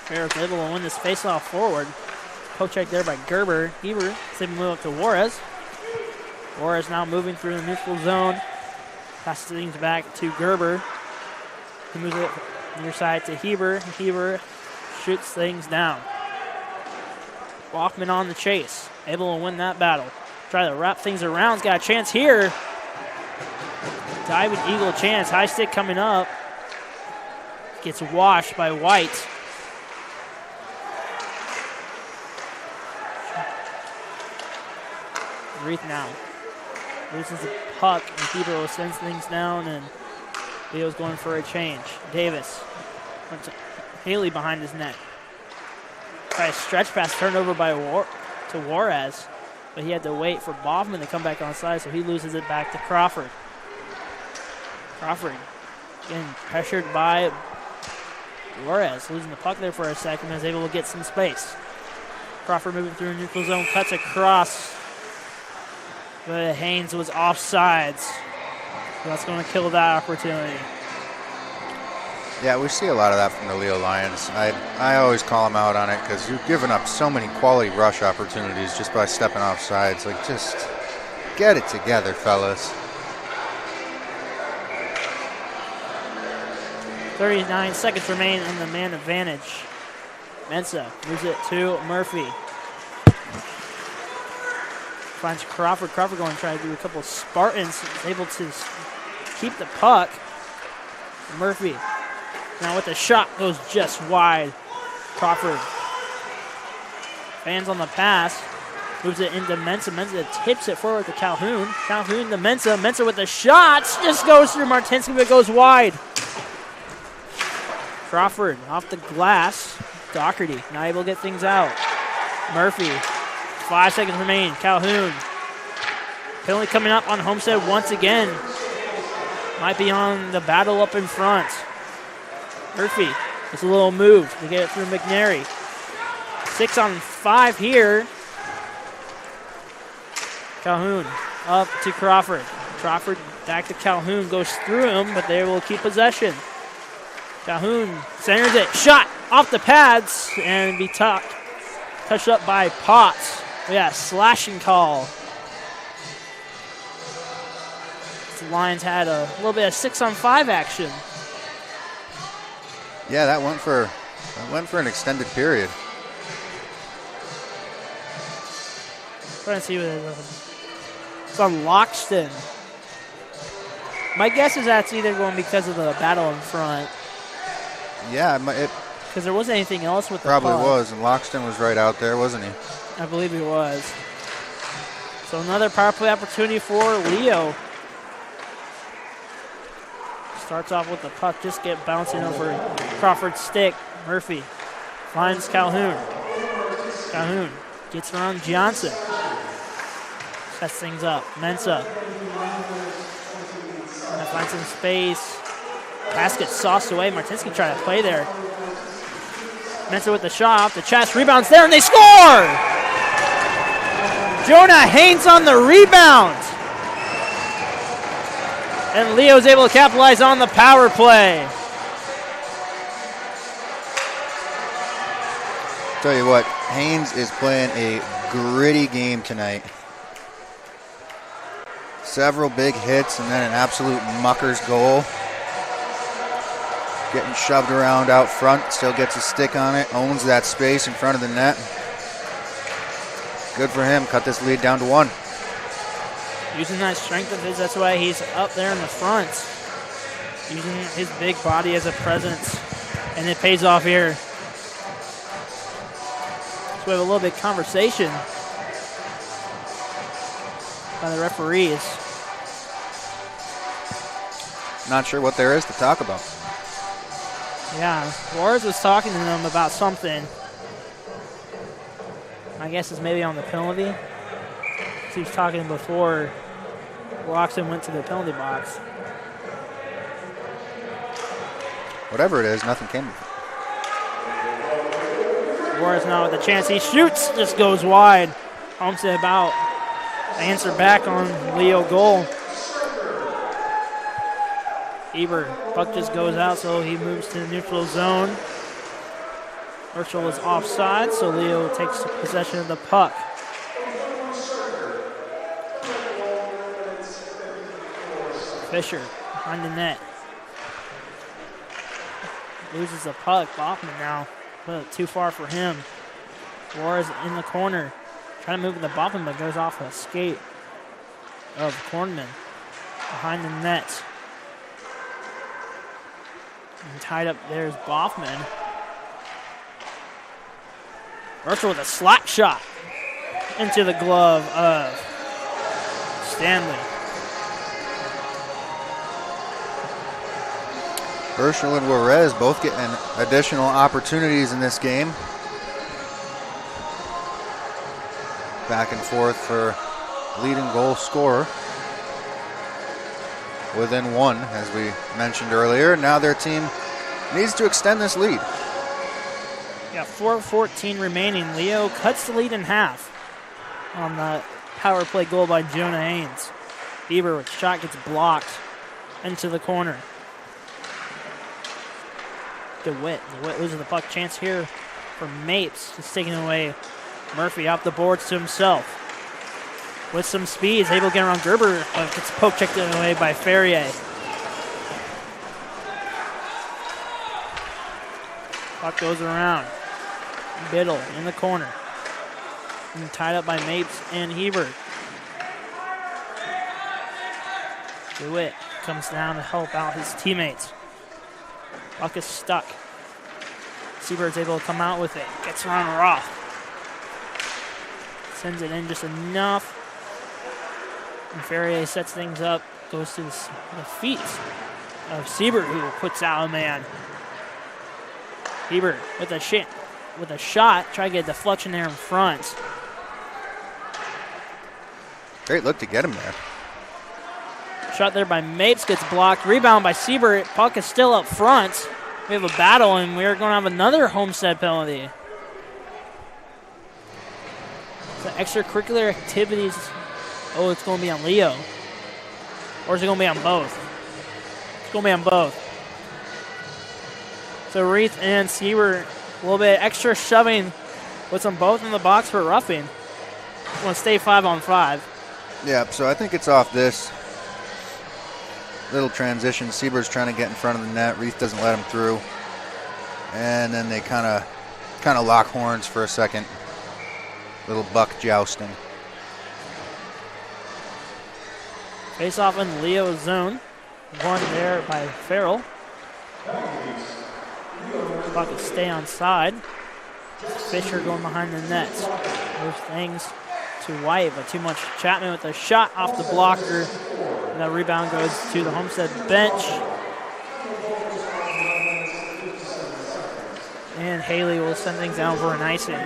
Ferris able to win this faceoff forward. Poke check there by Gerber. Heber is able to move up to Juarez. Juarez now moving through the neutral zone. Passes things back to Gerber. He moves it near side to Heber. Heber shoots things down. Bachman on the chase. Able to win that battle. Try to wrap things around. He's got a chance here. Diving Eagle chance. High stick coming up. Gets washed by White. Reith now loses the puck, and Heber sends things down, and Leo's going for a change. Davis. Haley behind his net. Try a stretch pass turned over by to Juarez, but he had to wait for Boffman to come back on side, so he loses it back to Crawford. Crawford getting pressured by Juarez, losing the puck there for a second, and is able to get some space. Crawford moving through a neutral zone, cuts across. But Haynes was offsides. So that's going to kill that opportunity. Yeah, we see a lot of that from the Leo Lions. I always call them out on it because you've given up so many quality rush opportunities just by stepping off sides. Like, just get it together, fellas. 39 seconds remain in the man advantage. Mensa moves it to Murphy. Finds Crawford. Crawford going to try to do a couple of Spartans. Able to keep the puck. Murphy now with the shot goes just wide. Crawford fans on the pass. Moves it into Mensa. Mensa tips it forward to Calhoun. Calhoun to Mensa. Mensa with the shot. Just goes through Martinsky, but goes wide. Crawford off the glass. Doherty not able to get things out. Murphy. 5 seconds remain. Calhoun. Penalty coming up on Homestead once again. Might be on the battle up in front. Murphy. It's a little move to get it through McNary. 6 on 5 here. Calhoun up to Crawford. Crawford back to Calhoun. Goes through him, but they're able to keep possession. Calhoun centers it. Shot off the pads and be touched up by Potts. We got a slashing call. The Lions had a little bit of 6-on-5 action. Yeah, that went for an extended period. Trying to see what it is. It's on Loxton. My guess is that's either going because of the battle in front. Yeah, it because there wasn't anything else with the probably puck. was, and Loxton was right out there, wasn't he? I believe he was. So another power play opportunity for Leo. Starts off with the puck, just get bouncing over Crawford's stick. Murphy finds Calhoun. Calhoun gets around Johnson. Sets things up. Mensah. Finds some space. Pass gets sauced away. Martinsky trying to play there. Mensah with the shot off the chest. Rebounds there, and they score! Jonah Haynes on the rebound. And Leo's able to capitalize on the power play. Tell you what, Haynes is playing a gritty game tonight. Several big hits and then an absolute mucker's goal. Getting shoved around out front, still gets a stick on it, owns that space in front of the net. Good for him, cut this lead down to 1. Using that strength of his, that's why he's up there in the front. Using his big body as a presence, and it pays off here. So we have a little bit of conversation by the referees. Not sure what there is to talk about. Yeah, Flores was talking to them about something. I guess it's maybe on the penalty. He was talking before Loxton went to the penalty box. Whatever it is, nothing came of it. Flores now with a chance. He shoots, just goes wide. Homestead about answer back on Leo goal. Eber, puck just goes out, so he moves to the neutral zone. Urschel is offside, so Leo takes possession of the puck. Fisher behind the net. Loses the puck. Bachman now. Too far for him. Flores in the corner. Trying to move with the Bachman, but goes off a skate of Kornman. Behind the net. And tied up there's Boffman. Urschel with a slap shot into the glove of Stanley. Urschel and Juarez both getting additional opportunities in this game. Back and forth for leading goal scorer. Within 1, as we mentioned earlier. Now their team needs to extend this lead. Got 4:14 remaining. Leo cuts the lead in half on the power play goal by Jonah Haynes. Bieber with shot gets blocked into the corner. DeWitt loses the puck. Chance here for Mapes. Just taking away Murphy off the boards to himself. With some speed, he's able to get around Gerber, but gets poke checked away by Ferrier. Puck goes around. Biddle in the corner. And tied up by Mapes and Hebert. DeWitt comes down to help out his teammates. Puck is stuck. Seabird's able to come out with it. Gets around Roth. Sends it in just enough. And Ferrier sets things up. Goes to the feet of Siebert, who puts out a man. Hebert with a shot. Try to get a deflection there in front. Great look to get him there. Shot there by Mapes, gets blocked. Rebound by Siebert. Puck is still up front. We have a battle, and we're going to have another Homestead penalty. So extracurricular activities. Oh, it's going to be on Leo. Or is it going to be on both? It's going to be on both. So Reith and Siebert, a little bit extra shoving with them both in the box for roughing. Want to stay 5-on-5. Yeah, so I think it's off this. Little transition. Siebert's trying to get in front of the net. Reith doesn't let him through. And then they kind of lock horns for a second. Little buck jousting. Face off in Leo's zone. One there by Farrell. Puck will stay on side. Fisher going behind the net. Moves things to White, but too much. Chapman with a shot off the blocker. And that rebound goes to the Homestead bench. And Haley will send things down for an icing.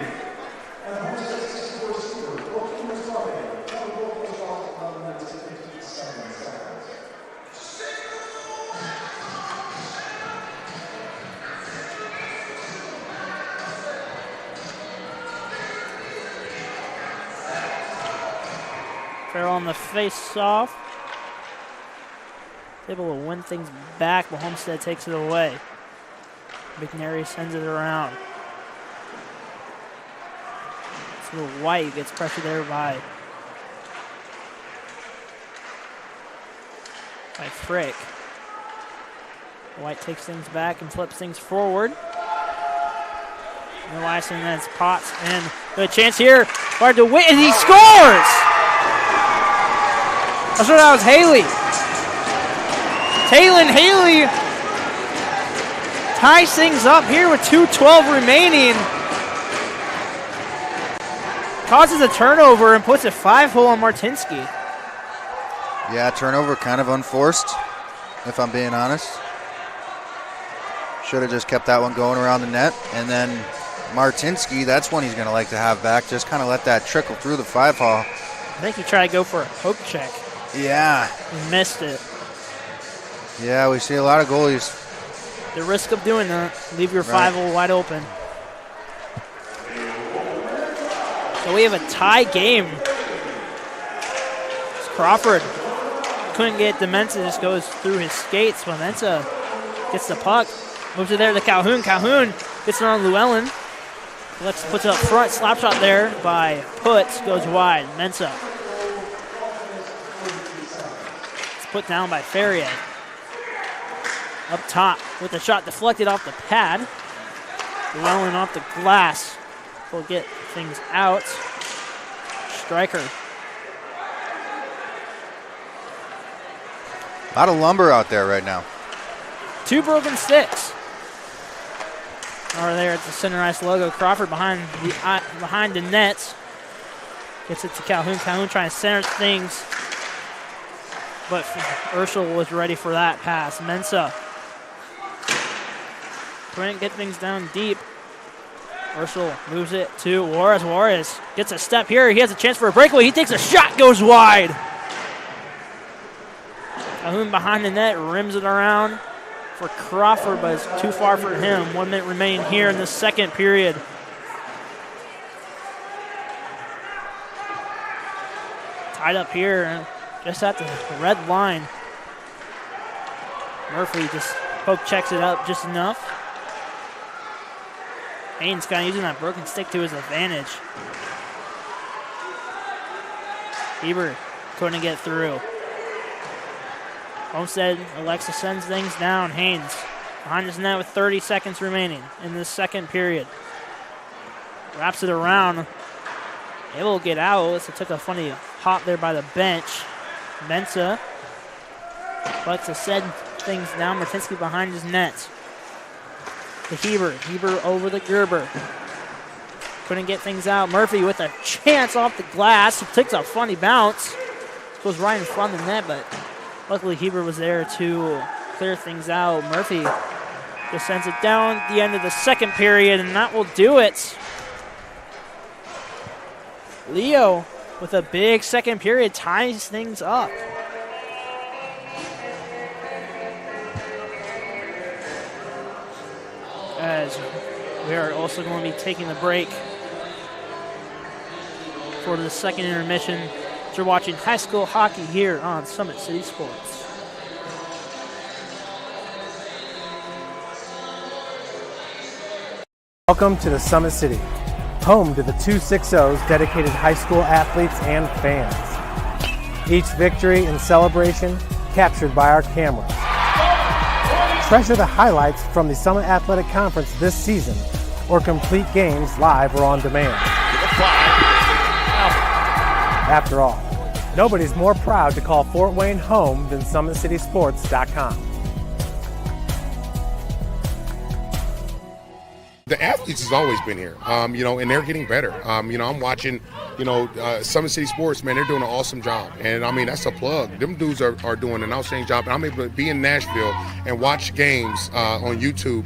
Farrell on the face-off. Able to win things back, but Homestead takes it away. McNary sends it around. So White gets pressure there by Frick. White takes things back and flips things forward. No icing, then it's Potts, and a chance here. Hard to win, and he scores! I thought that was Haley. Taylon Haley ties things up here with 2:12 remaining. Causes a turnover and puts a 5-hole on Martinsky. Yeah, turnover kind of unforced, if I'm being honest. Should have just kept that one going around the net. And then Martinsky, that's one he's going to like to have back. Just kind of let that trickle through the 5-hole. I think he tried to go for a poke check. Yeah. He missed it. Yeah, we see a lot of goalies. The risk of doing that, leave your 5-hole wide open. So we have a tie game. It's Crawford couldn't get it. Mensa just goes through his skates. But Mensa gets the puck. Moves it there to Calhoun. Calhoun gets it on Llewellyn. Puts it up front. Slap shot there by Putz. Goes wide. Mensa. It's put down by Ferrier. Up top with the shot deflected off the pad. Llewellyn off the glass. Will get things out. Striker. A lot of lumber out there right now. 2 broken sticks. Over there at the center ice logo. Crawford behind the nets. Gets it to Calhoun. Calhoun trying to center things. But Urschel was ready for that pass. Mensa. Couldn't get things down deep. Urschel moves it to Juarez. Juarez gets a step here. He has a chance for a breakaway. He takes a shot, goes wide. Calhoun behind the net, rims it around for Crawford, but it's too far for him. 1 minute remaining here in the second period. Tied up here, just at the red line. Murphy just poke checks it up just enough. Haynes kind of using that broken stick to his advantage. Heber couldn't get through. Homestead, Alexa sends things down. Haynes behind his net with 30 seconds remaining in this second period. Wraps it around. Able to get out. So took a funny hop there by the bench. Mensa likes to send things down. Martinsky behind his net. To Heber. Heber over the Gerber. Couldn't get things out. Murphy with a chance off the glass. Takes a funny bounce. Goes right in front of the net, but luckily Heber was there to clear things out. Murphy just sends it down at the end of the second period, and that will do it. Leo with a big second period ties things up. As we are also going to be taking the break for the second intermission. You're watching high school hockey here on Summit City Sports. Welcome to the Summit City, home to the 260's dedicated high school athletes and fans. Each victory and celebration captured by our cameras. Treasure the highlights from the Summit Athletic Conference this season, or complete games live or on demand. After all, Nobody's more proud to call Fort Wayne home than SummitCitySports.com. The athletes has always been here, and they're getting better. I'm watching, Summit City Sports, man, they're doing an awesome job. And, that's a plug. Them dudes are doing an outstanding job. And I'm able to be in Nashville and watch games on YouTube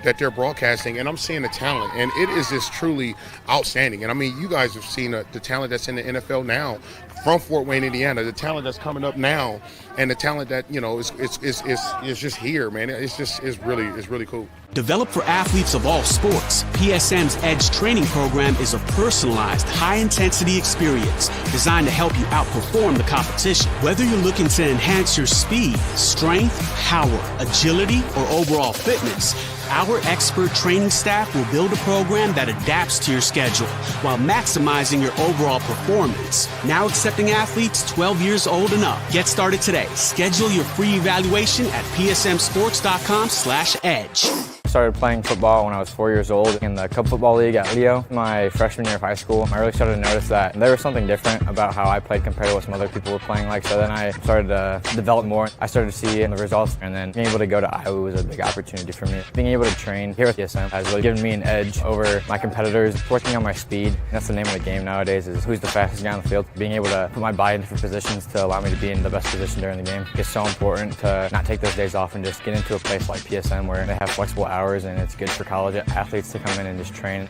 that they're broadcasting, and I'm seeing the talent. And it is just truly outstanding. And, you guys have seen the talent that's in the NFL now from Fort Wayne, Indiana, the talent that's coming up now, and the talent that, is just here, man. It's really cool. Developed for athletes of all sports, PSM's Edge training program is a personalized, high-intensity experience designed to help you outperform the competition. Whether you're looking to enhance your speed, strength, power, agility, or overall fitness, our expert training staff will build a program that adapts to your schedule while maximizing your overall performance. Now accepting athletes 12 years old and up. Get started today. Schedule your free evaluation at psmsports.com/edge. I started playing football when I was 4 years old in the Cub Football League at Leo. My freshman year of high school, I really started to notice that there was something different about how I played compared to what some other people were playing like. So then I started to develop more. I started to see the results, and then being able to go to Iowa was a big opportunity for me. Being able to train here at PSM has really given me an edge over my competitors. Working on my speed, that's the name of the game nowadays, is who's the fastest guy on the field. Being able to put my body in different positions to allow me to be in the best position during the game is so important to not take those days off and just get into a place like PSM where they have flexible hours, and it's good for college athletes to come in and just train.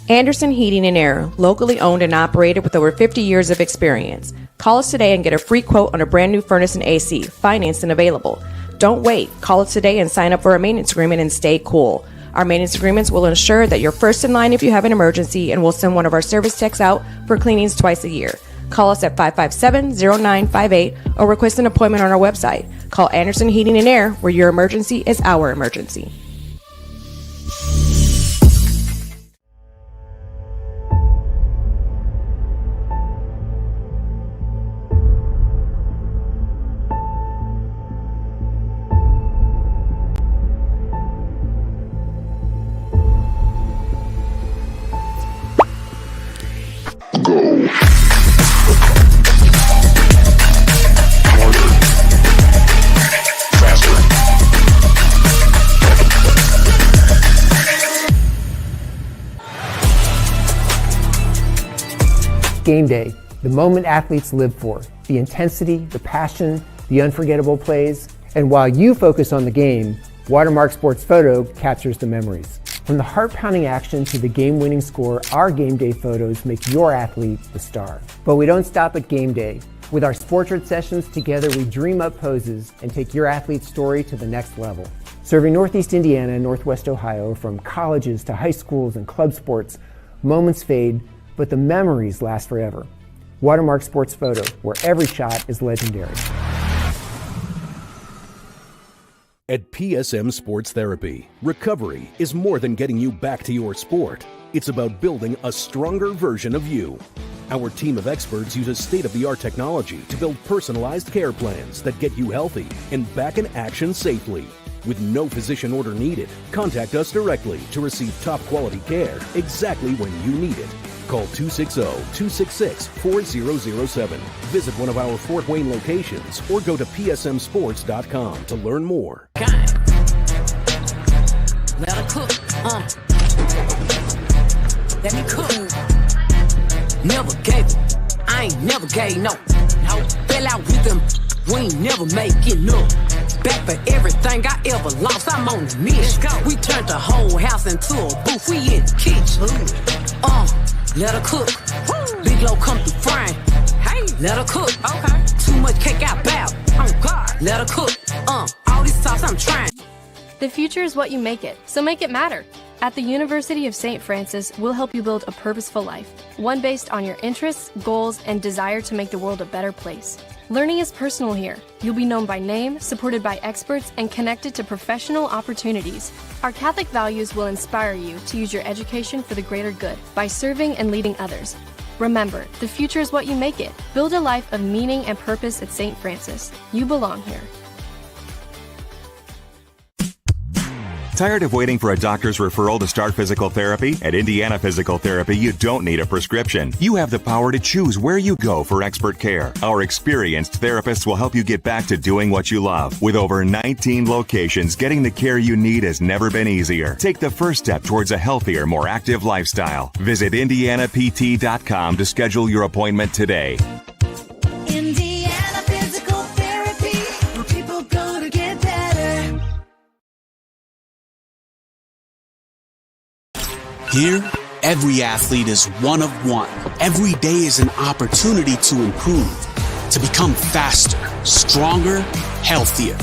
Anderson Heating and Air, locally owned and operated with over 50 years of experience. Call us today and get a free quote on a brand new furnace and AC, financed and available. Don't wait. Call us today and sign up for a maintenance agreement and stay cool. Our maintenance agreements will ensure that you're first in line if you have an emergency, and we'll send one of our service techs out for cleanings twice a year. Call us at 557-0958 or request an appointment on our website. Call Anderson Heating and Air, where your emergency is our emergency. Game day, the moment athletes live for, the intensity, the passion, the unforgettable plays. And while you focus on the game, Watermark Sports Photo captures the memories. From the heart-pounding action to the game-winning score, our game day photos make your athlete the star. But we don't stop at game day. With our Sportrait sessions together, we dream up poses and take your athlete's story to the next level. Serving Northeast Indiana and Northwest Ohio, from colleges to high schools and club sports, moments fade, but the memories last forever. Watermark Sports Photo, where every shot is legendary. At PSM Sports Therapy, recovery is more than getting you back to your sport. It's about building a stronger version of you. Our team of experts uses state-of-the-art technology to build personalized care plans that get you healthy and back in action safely. With no physician order needed, contact us directly to receive top-quality care exactly when you need it. Call 260-266-4007. Visit one of our Fort Wayne locations or go to psmsports.com to learn more. Let her cook, let me cook. Never gave it, I ain't never gave no. Fell out with them, we ain't never make it look. Back for everything I ever lost, I'm on the mission. We turned the whole house into a booth, we in the kitchen. Let her cook. Big low come through frying. Hey, let her cook. Okay. Too much cake out bow. Oh God. Let her cook. All this sauce I'm trying. The future is what you make it, so make it matter. At the University of St. Francis, we'll help you build a purposeful life, one based on your interests, goals, and desire to make the world a better place. Learning is personal here. You'll be known by name, supported by experts, and connected to professional opportunities. Our Catholic values will inspire you to use your education for the greater good by serving and leading others. Remember, the future is what you make it. Build a life of meaning and purpose at St. Francis. You belong here. Tired of waiting for a doctor's referral to start physical therapy? At Indiana Physical Therapy, you don't need a prescription. You have the power to choose where you go for expert care. Our experienced therapists will help you get back to doing what you love. With over 19 locations, getting the care you need has never been easier. Take the first step towards a healthier, more active lifestyle. Visit IndianaPT.com to schedule your appointment today. Indiana Physical Therapy, where people go to get better. Here, every athlete is one of one. Every day is an opportunity to improve, to become faster, stronger, healthier.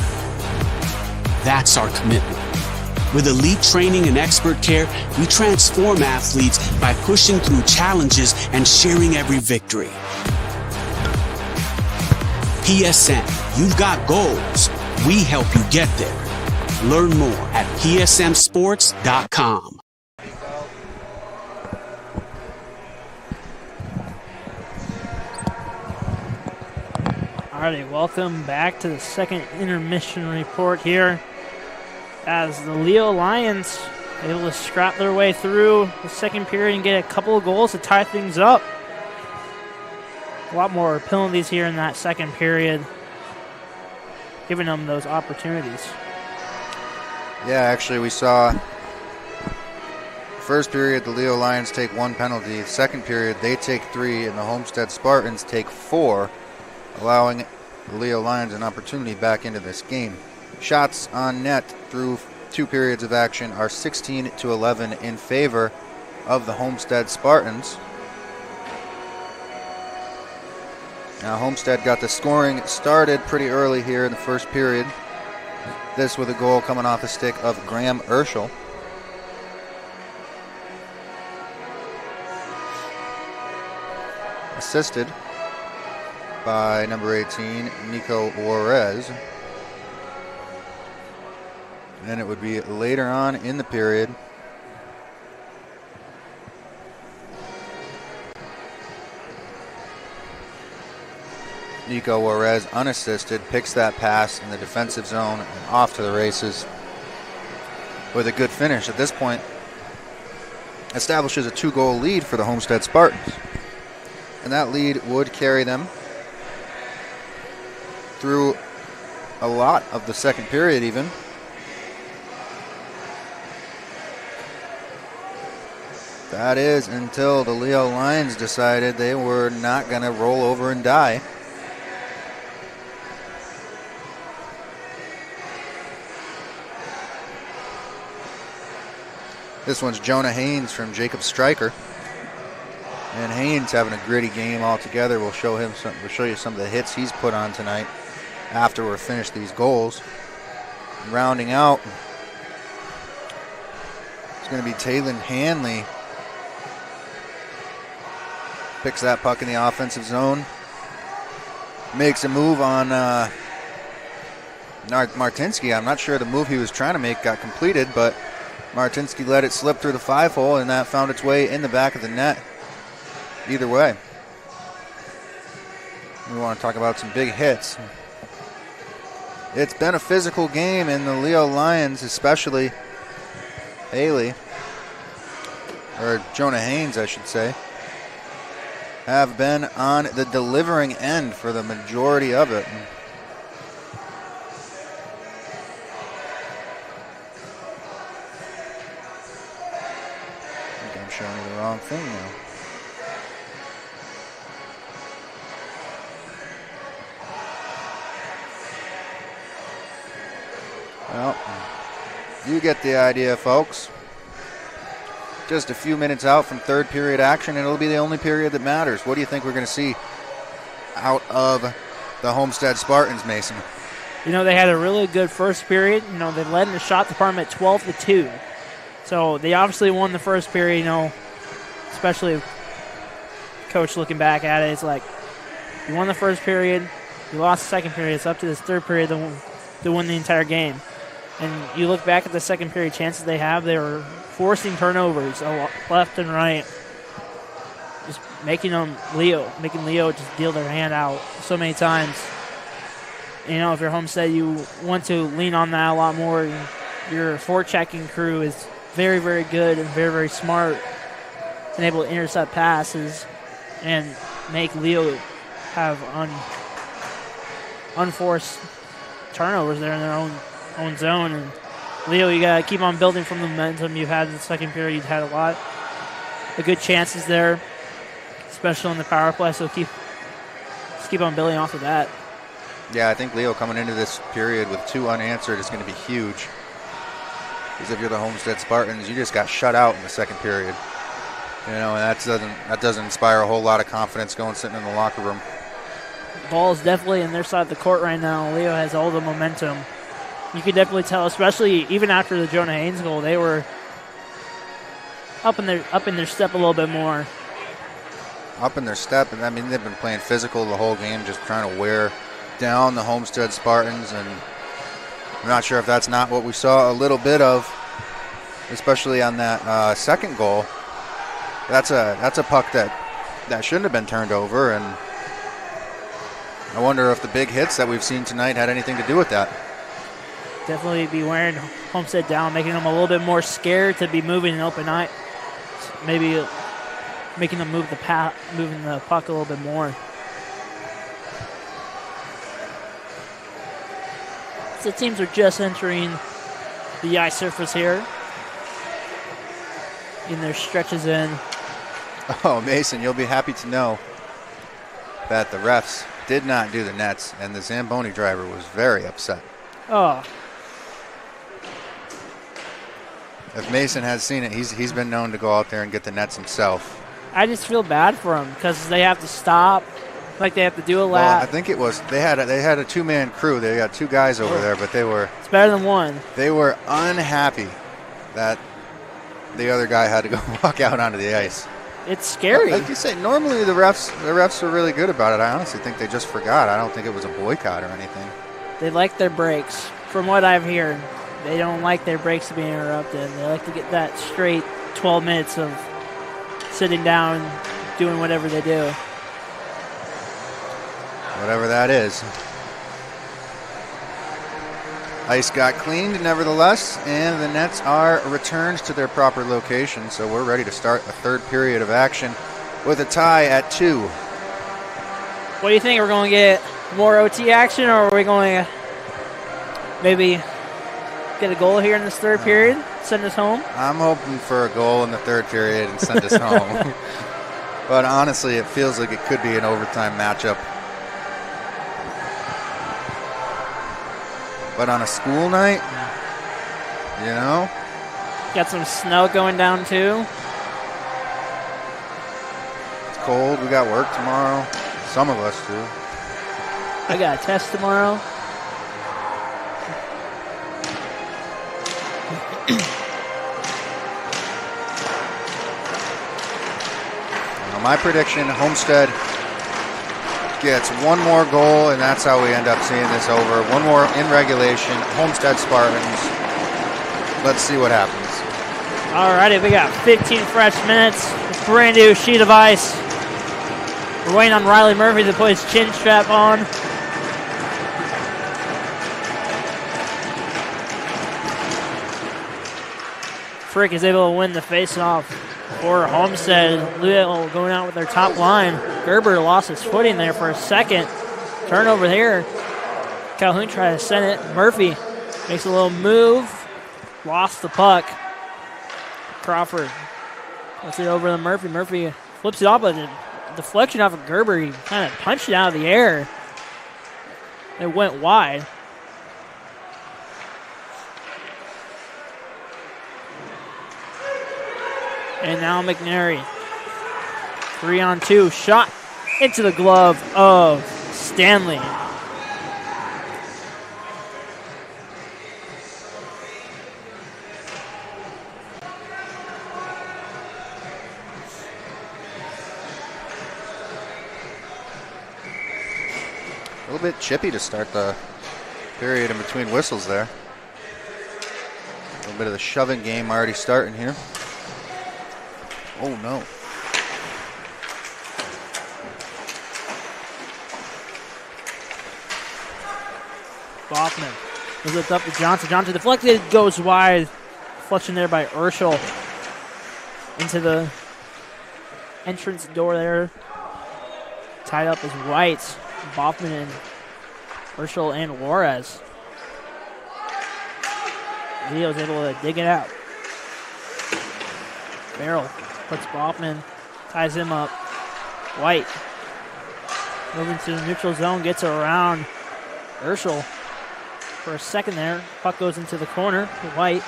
That's our commitment. With elite training and expert care, we transform athletes by pushing through challenges and sharing every victory. PSM, you've got goals. We help you get there. Learn more at psmsports.com. Alrighty, welcome back to the second intermission report here as the Leo Lions able to scrap their way through the second period and get a couple of goals to tie things up. A lot more penalties here in that second period, giving them those opportunities. Yeah, actually we saw first period the Leo Lions take 1 penalty. Second period they take 3 and the Homestead Spartans take 4, allowing the Leo Lions an opportunity back into this game. Shots on net through 2 periods of action are 16-11 in favor of the Homestead Spartans. Now Homestead got the scoring started pretty early here in the first period. This with a goal coming off the stick of Graham Urschel. Assisted by number 18, Nico Juarez. And it would be later on in the period. Nico Juarez, unassisted, picks that pass in the defensive zone and off to the races with a good finish. At this point, establishes a 2-goal lead for the Homestead Spartans. And that lead would carry them through a lot of the second period even. That is until the Leo Lions decided they were not going to roll over and die. This one's Jonah Haynes from Jacob Stryker. And Haynes having a gritty game altogether. We'll show you some of the hits he's put on tonight after we're finished these goals. Rounding out, it's going to be Taylon Hanley. Picks that puck in the offensive zone. Makes a move on Martinsky. I'm not sure the move he was trying to make got completed, but Martinsky let it slip through the 5-hole, and that found its way in the back of the net. Either way, we want to talk about some big hits. It's been a physical game, and the Leo Lions, especially Haley, or Jonah Haynes, I should say, have been on the delivering end for the majority of it. I think I'm showing you the wrong thing now. Well, you get the idea, folks. Just a few minutes out from third period action, and it'll be the only period that matters. What do you think we're going to see out of the Homestead Spartans, Mason? You know, they had a really good first period. You know, they led in the shot department 12-2. So they obviously won the first period, you know, especially coach looking back at it. It's like, you won the first period, you lost the second period. It's up to this third period to win the entire game. And you look back at the second period chances they have, they were forcing turnovers left and right. Just making Leo just deal their hand out so many times. You know, if you're Homestead, you want to lean on that a lot more and your forechecking crew is very, very good and very, very smart and able to intercept passes and make Leo have unforced turnovers there in their own zone. And Leo, you got to keep on building from the momentum you've had in the second period. You've had a lot of good chances there, especially on the power play, so just keep on building off of that. Yeah, I think Leo coming into this period with 2 unanswered is going to be huge. Because if you're the Homestead Spartans, you just got shut out in the second period. You know, and that doesn't inspire a whole lot of confidence going sitting in the locker room. Ball is definitely on their side of the court right now. Leo has all the momentum. You could definitely tell, especially even after the Jonah Haynes goal, they were up in their step a little bit more. Up in their step, and I mean they've been playing physical the whole game, just trying to wear down the Homestead Spartans, and I'm not sure if that's not what we saw a little bit of, especially on that second goal. That's a puck that shouldn't have been turned over, and I wonder if the big hits that we've seen tonight had anything to do with that. Definitely be wearing Homestead down, making them a little bit more scared to be moving an open night. Maybe making them moving the puck a little bit more. So the teams are just entering the ice surface here. Getting their stretches in. Oh, Mason, you'll be happy to know that the refs did not do the nets, and the Zamboni driver was very upset. Oh. If Mason has seen it, he's been known to go out there and get the nets himself. I just feel bad for them because they have to stop, like they have to do a lap. Well, I think it was they had a 2-man crew. They got 2 guys over there, but it's better than one. They were unhappy that the other guy had to go walk out onto the ice. It's scary. Like you say, normally the refs are really good about it. I honestly think they just forgot. I don't think it was a boycott or anything. They like their breaks. From what I've heard, they don't like their breaks to be interrupted. They like to get that straight 12 minutes of sitting down, doing whatever they do. Whatever that is. Ice got cleaned, nevertheless, and the nets are returned to their proper location, so we're ready to start the third period of action with a tie at 2. What do you think? We're going to get more OT action, or are we going to maybe get a goal here in this third period, send us home? I'm hoping for a goal in the third period and send us home. But honestly, it feels like it could be an overtime matchup. But on a school night, you know? Got some snow going down, too. It's cold. We got work tomorrow. Some of us do. I got a test tomorrow. My prediction, Homestead gets one more goal, and that's how we end up seeing this over. One more in regulation. Homestead Spartans. Let's see what happens. All righty, we got 15 fresh minutes. This brand new sheet of ice. We're waiting on Riley Murphy to put his chin strap on. Frick is able to win the face-off for Homestead. Louisville going out with their top line. Gerber lost his footing there for a second. Turnover here. Calhoun tried to send it. Murphy makes a little move. Lost the puck. Crawford puts it over to Murphy. Murphy flips it off, but the deflection off of Gerber. He kind of punched it out of the air. It went wide. And now McNary. 3-on-2 shot into the glove of Stanley. A little bit chippy to start the period in between whistles there. A little bit of the shoving game already starting here. Oh, no. Boffman It was up to Johnson. Johnson deflected, goes wide. Deflection there by Urschel into the entrance door there. Tied up is White, Boffman, and Urschel and Juarez. Leo's able to dig it out. Farrell puts Boffman, ties him up. White moving to the neutral zone, gets around Urschel for a second there. Puck goes into the corner. White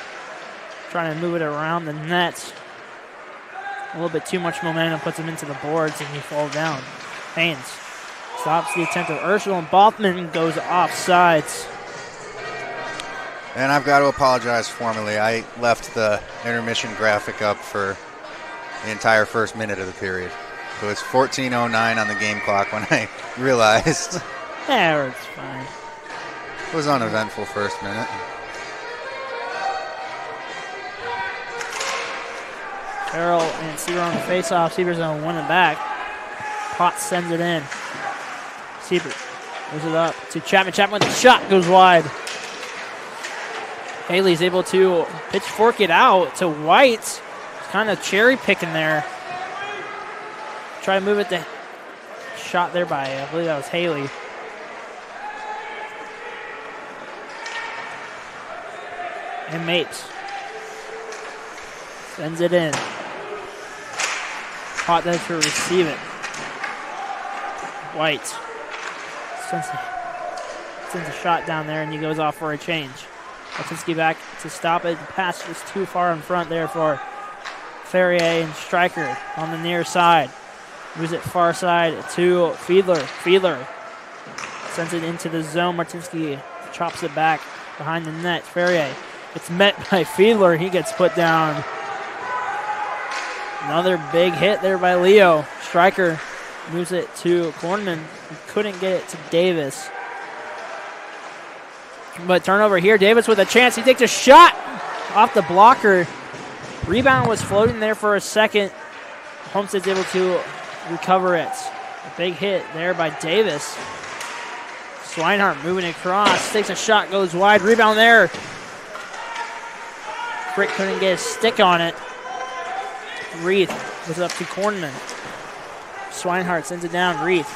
trying to move it around the net. A little bit too much momentum, puts him into the boards, and he falls down. Haynes stops the attempt of Urschel, and Boffman goes off sides. And I've got to apologize formally. I left the intermission graphic up for the entire first minute of the period. So it's 14:09 on the game clock when I realized. Yeah, it's fine. It was an uneventful first minute. Farrell and Seaver on the face-off. Seaver's going to win it back. Potts sends it in. Seaver moves it up to Chapman. Chapman with the shot goes wide. Haley's able to pitchfork it out to White. He's kind of cherry picking there. Try to move it to shot there by, I believe that was Haley. And Mapes sends it in. Pot there to receive it. White sends a shot down there, and he goes off for a change. Latinsky back to stop it. The pass was too far in front there for Ferrier and Stryker on the near side. Moves it far side to Fiedler. Fiedler sends it into the zone. Martinsky chops it back behind the net. Ferrier gets met by Fiedler. He gets put down. Another big hit there by Leo. Stryker moves it to Kornman. He couldn't get it to Davis. But turnover here. Davis with a chance. He takes a shot off the blocker. Rebound was floating there for a second. Homestead's able to recover it. A big hit there by Davis. Swinehart moving across. Takes a shot. Goes wide. Rebound there. Frick couldn't get a stick on it. Reith was up to Kornman. Swinehart sends it down. Reith.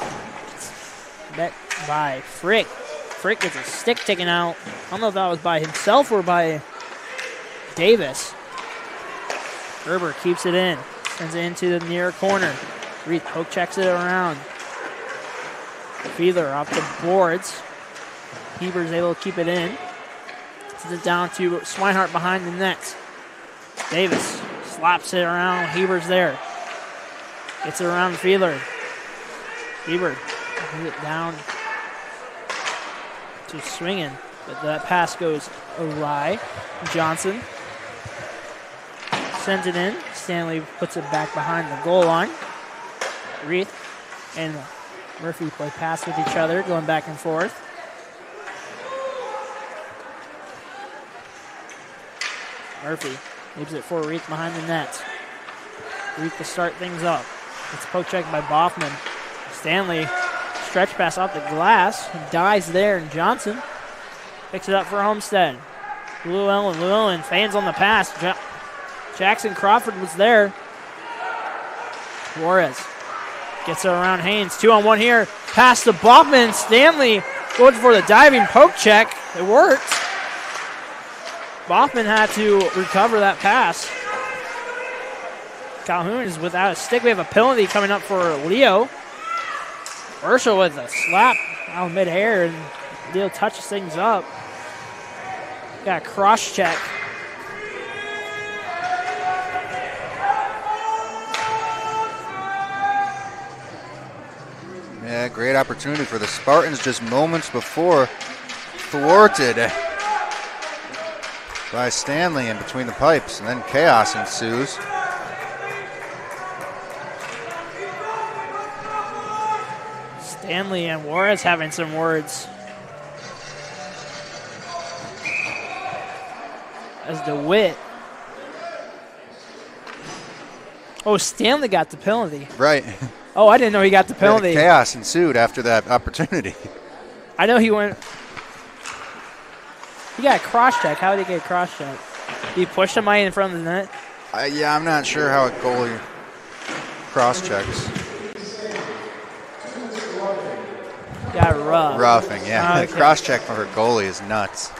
Met by Frick. Frick gets a stick taken out. I don't know if that was by himself or by Davis. Gerber keeps it in. Sends it into the near corner. Reith poke checks it around. Fiedler off the boards. Heber's able to keep it in. Sends it down to Swinehart behind the net. Davis slaps it around. Heber's there. Gets it around Fiedler. Heber moves it down to swinging, but that pass goes awry. Johnson sends it in. Stanley puts it back behind the goal line. Reith and Murphy play pass with each other, going back and forth. Murphy leaves it for Reith behind the net. Reith to start things up. It's a poke check by Boffman. Stanley, stretch pass off the glass. He dies there, and Johnson picks it up for Homestead. Llewellyn, fans on the pass. Jackson Crawford was there. Juarez gets it around Haynes. 2-on-1 here. Pass to Boffman. Stanley goes for the diving poke check. It worked. Boffman had to recover that pass. Calhoun is without a stick. We have a penalty coming up for Leo. Urschel with a slap out midair, and Leo touches things up. Got a cross check. Yeah, great opportunity for the Spartans just moments before. Thwarted by Stanley in between the pipes, and then chaos ensues. Stanley and Juarez having some words. As DeWitt. Oh, Stanley got the penalty. Right. Oh, I didn't know he got the penalty. Chaos ensued after that opportunity. I know he went. He got a cross check. How did he get a cross check? He pushed somebody in front of the net? Yeah, I'm not sure how a goalie cross checks. Got rough. Roughing, yeah. Okay. Cross check for her goalie is nuts.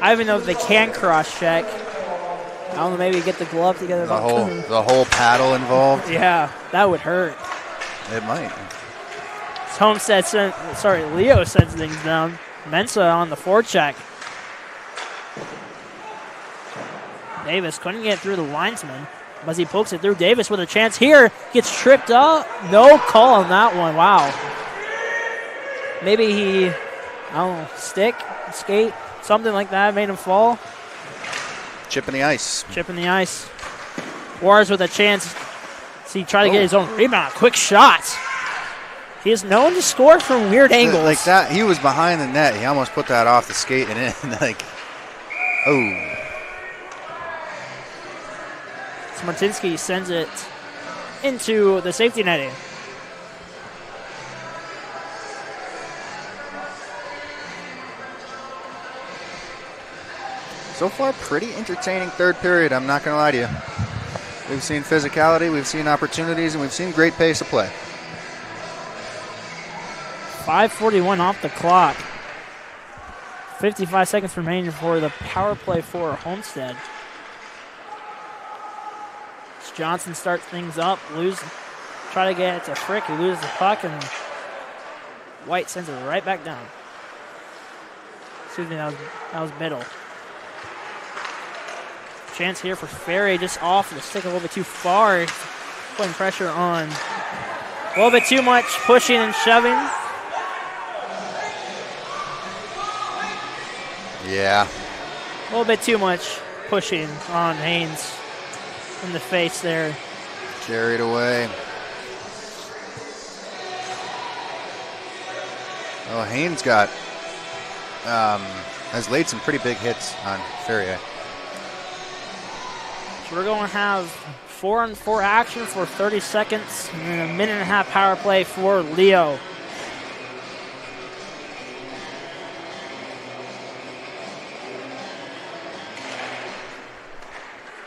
I don't even know if they can cross check. I don't know, maybe get the glove together. The whole paddle involved. Yeah, that would hurt. It might. It's Homestead, Leo sends things down. Mensa on the forecheck. Davis couldn't get through the linesman as he pokes it through. Davis with a chance here. Gets tripped up. No call on that one. Wow. Maybe he, I don't know, skate, something like that made him fall. Chip in the ice. Chip in the ice. Juarez with a chance. See, try to get his own rebound. Quick shot. He is known to score from weird angles. Like that, he was behind the net. He almost put that off the skate and in. Like, oh. Martinsky sends it into the safety netting. So far, pretty entertaining third period, I'm not going to lie to you. We've seen physicality, we've seen opportunities, and we've seen great pace of play. 5:41 off the clock. 55 seconds remaining for the power play for Homestead. Johnson starts things up, try to get it to Frick, he loses the puck, and White sends it right back down. Excuse me, that was Biddle. Chance here for Ferry, just off the stick a little bit too far, putting pressure on. A little bit too much pushing and shoving. Yeah. A little bit too much pushing on Haynes. In the face there. Carried away. Oh, Haynes has laid some pretty big hits on Ferrier. So we're going to have 4-on-4 action for 30 seconds and then a minute and a half power play for Leo.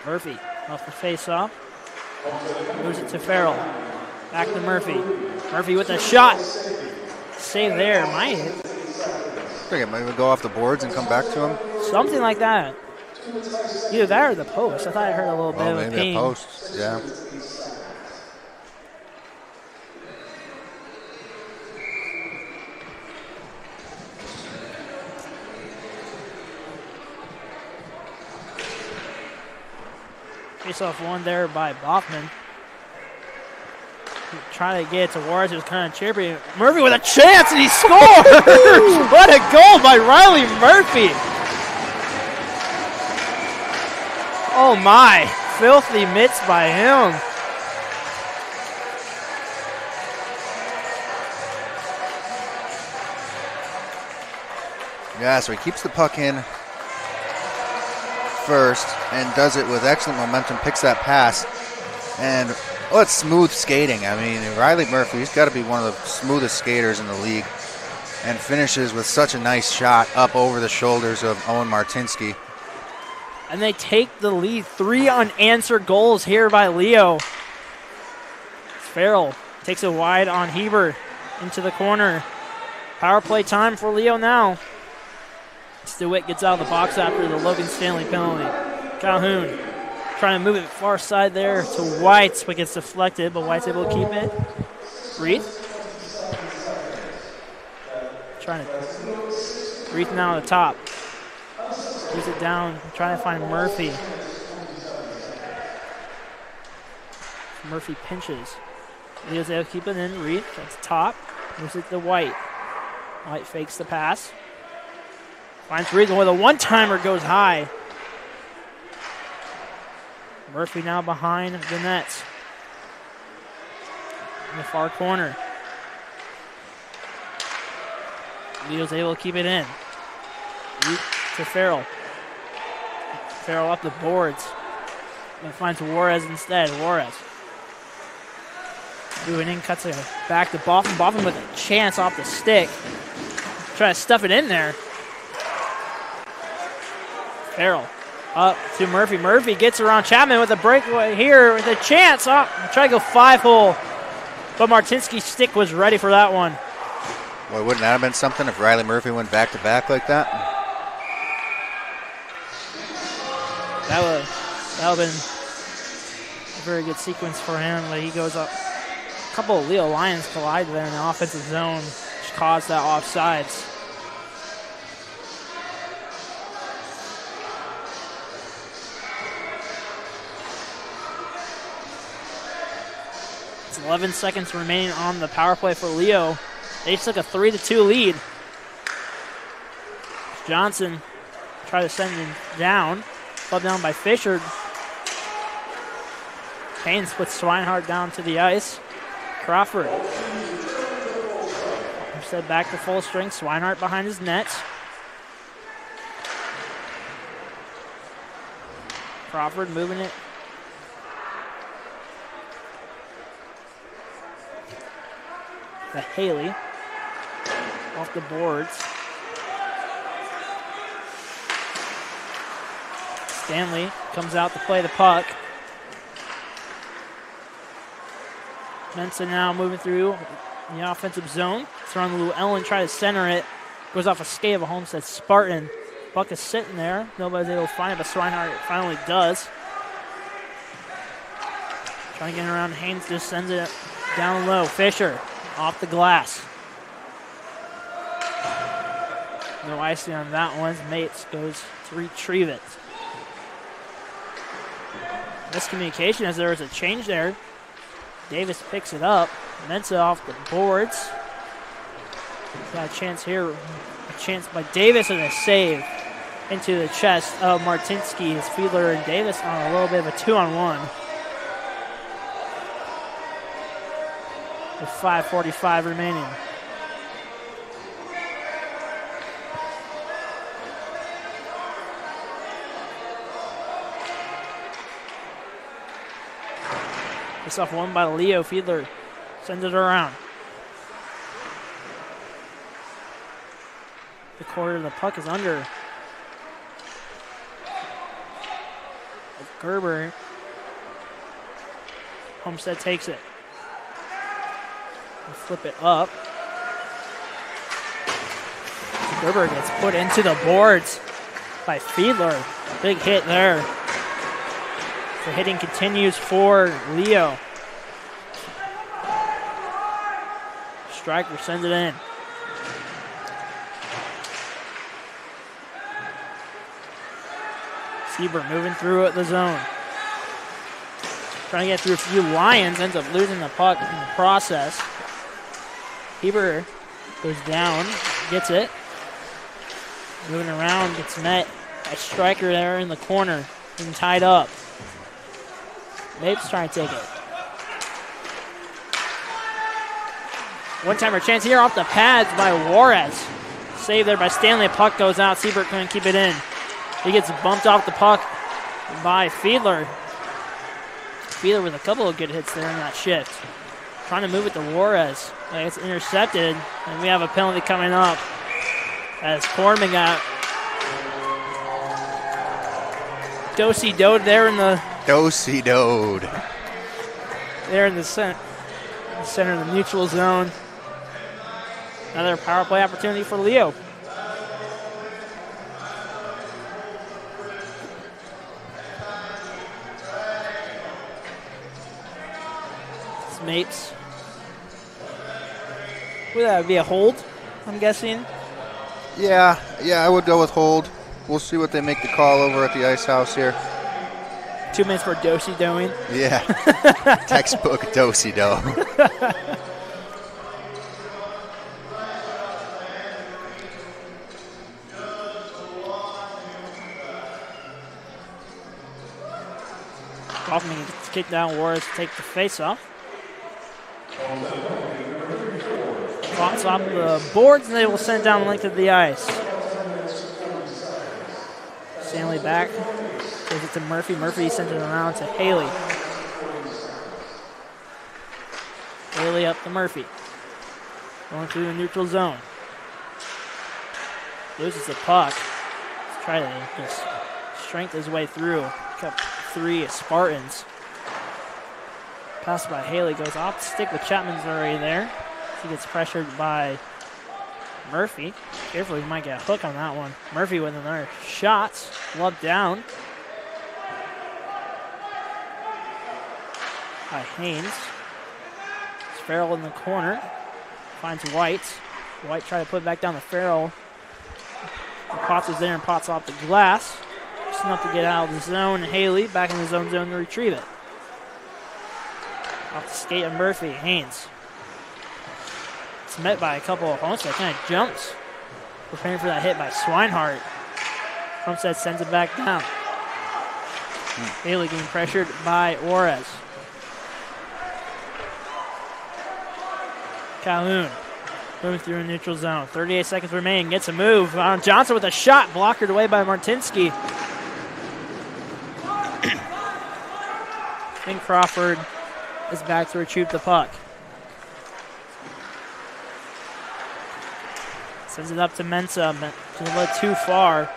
Murphy off the face-off. Moves it to Farrell. Back to Murphy. Murphy with a shot. Save there. Might hit. I think it might even go off the boards and come back to him. Something like that. Either that or the post. I thought I heard a little bit of a ping. Maybe a post, yeah. Face-off one there by Boffman. Trying to get it to Juarez, who was kind of chirpy. Murphy with a chance, and he scores! What a goal by Riley Murphy! Oh my, filthy mitts by him. Yeah, so he keeps the puck in first and does it with excellent momentum, picks that pass, and it's smooth skating. I mean, Riley Murphy, he's got to be one of the smoothest skaters in the league, and finishes with such a nice shot up over the shoulders of Owen Martinsky. And they take the lead. 3 unanswered goals here by Leo. Farrell takes it wide on Heber into the corner. Power play time for Leo now. Stewitt gets out of the box after the Logan Stanley penalty. Calhoun trying to move it far side there to White, but gets deflected, but White's able to keep it. Reed. Reed now at the top. Moves it down, trying to find Murphy. Murphy pinches. Leo's able to keep it in. Reed, that's top. Moves it to White. White fakes the pass. Finds Reed with a one-timer, goes high. Murphy now behind the nets. In the far corner. Leo's able to keep it in. Reed to Farrell. Farrell up the boards. And finds Juarez instead. Juarez. Moving in, cuts it back to Boffin. Boffin with a chance off the stick. Try to stuff it in there. Farrell up to Murphy. Murphy gets around Chapman with a breakaway here with a chance. Oh, try to go 5-hole. But Martinsky's stick was ready for that one. Boy, wouldn't that have been something if Riley Murphy went back-to-back like that? That would have been a very good sequence for him, but he goes up. A couple of Leo Lions collide there in the offensive zone, which caused that offsides. It's 11 seconds remaining on the power play for Leo. They took a 3-2 lead. Johnson tried to send him down. Fell down by Fisher. Haynes puts Swinehart down to the ice. Crawford. Homestead back to full strength. Swinehart behind his net. Crawford moving it. To Haley. Off the boards. Stanley comes out to play the puck. Mensa now moving through the offensive zone. Throwing Llewellyn, try to center it. Goes off a skate of a Homestead Spartan. Puck is sitting there. Nobody's able to find it, but Swinehart finally does. Trying to get around Haynes, just sends it down low. Fisher off the glass. No icing on that one. Mates goes to retrieve it. Miscommunication as there was a change there. Davis picks it up. Mensa off the boards. Got a chance here. A chance by Davis and a save into the chest of Martinsky. As Fiedler and Davis on a little bit of a 2-on-1. With 5:45 remaining. This off one by Leo. Fiedler sends it around. The corner of the puck is under. Gerber. Homestead takes it. We'll flip it up. Gerber gets put into the boards by Fiedler. Big hit there. The hitting continues for Leo. Stryker sends it in. Siebert moving through the zone. Trying to get through a few Lions, ends up losing the puck in the process. Heber goes down, gets it. Moving around, gets met by Stryker there in the corner, and tied up. Mapes trying to take it. One-timer chance here off the pads by Juarez. Saved there by Stanley. Puck goes out. Siebert couldn't keep it in. He gets bumped off the puck by Fiedler. Fiedler with a couple of good hits there in that shift. Trying to move it to Juarez. It's intercepted, and we have a penalty coming up as Corman got do-si-doed there in the do-si-doed. There in the center of the neutral zone. Another power play opportunity for Leo. It's Mapes. Would that be a hold, I'm guessing? Yeah, I would go with hold. We'll see what they make the call over at the Ice House here. 2 minutes for do-si-doing. Yeah, textbook do-si-do. Kaufman gets kicked down. Juarez to take the face-off. Bounce off the boards, and they will send down the length of the ice. Stanley back. Gives it to Murphy. Murphy sends it around to Haley. Haley up to Murphy. Going through the neutral zone. Loses the puck. Let's try to just strength his way through. Kept 3 Spartans. Pass by Haley goes off the stick, but Chapman's already there. He gets pressured by Murphy. Careful, he might get a hook on that one. Murphy with another shot. Love down by Haynes. Farrell in the corner. Finds White. White trying to put it back down to Farrell. Potts is there and Potts off the glass. Just enough to get out of the zone. Haley back in his own zone to retrieve it. Off the skate of Murphy. Haynes. It's met by a couple of Homestead. Kind of jumps. Preparing for that hit by Swinehart. Homestead sends it back down. Haley getting pressured by Juarez. Calhoun moving through a neutral zone. 38 seconds remaining. Gets a move. Johnson with a shot. Blockered away by Martinsky. And Crawford is back to retrieve the puck. Sends it up to Mensa. Just a little too far.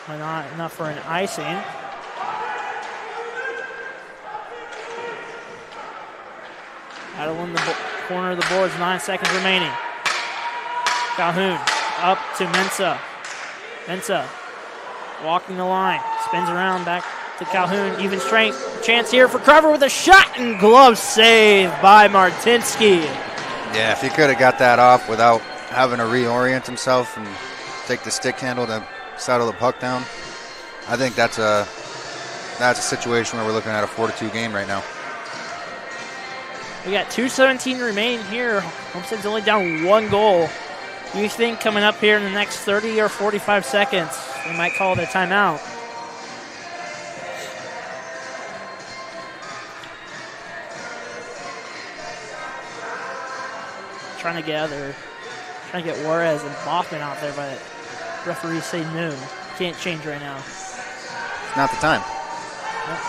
But not enough for an icing. Battle in the corner of the boards. 9 seconds remaining. Calhoun up to Mensa. Mensa walking the line. Spins around back to Calhoun. Even strength. Chance here for Carver with a shot and glove save by Martinsky. Yeah, if he could have got that off without having to reorient himself and take the stick handle to settle the puck down, I think that's a situation where we're looking at a 4-2 game right now. We got 2:17 remaining here. Homestead's only down 1 goal. Do you think coming up here in the next 30 or 45 seconds, they might call their timeout? Trying to get Juarez and Bachman out there, but referees say no. Can't change right now. It's not the time. Yep.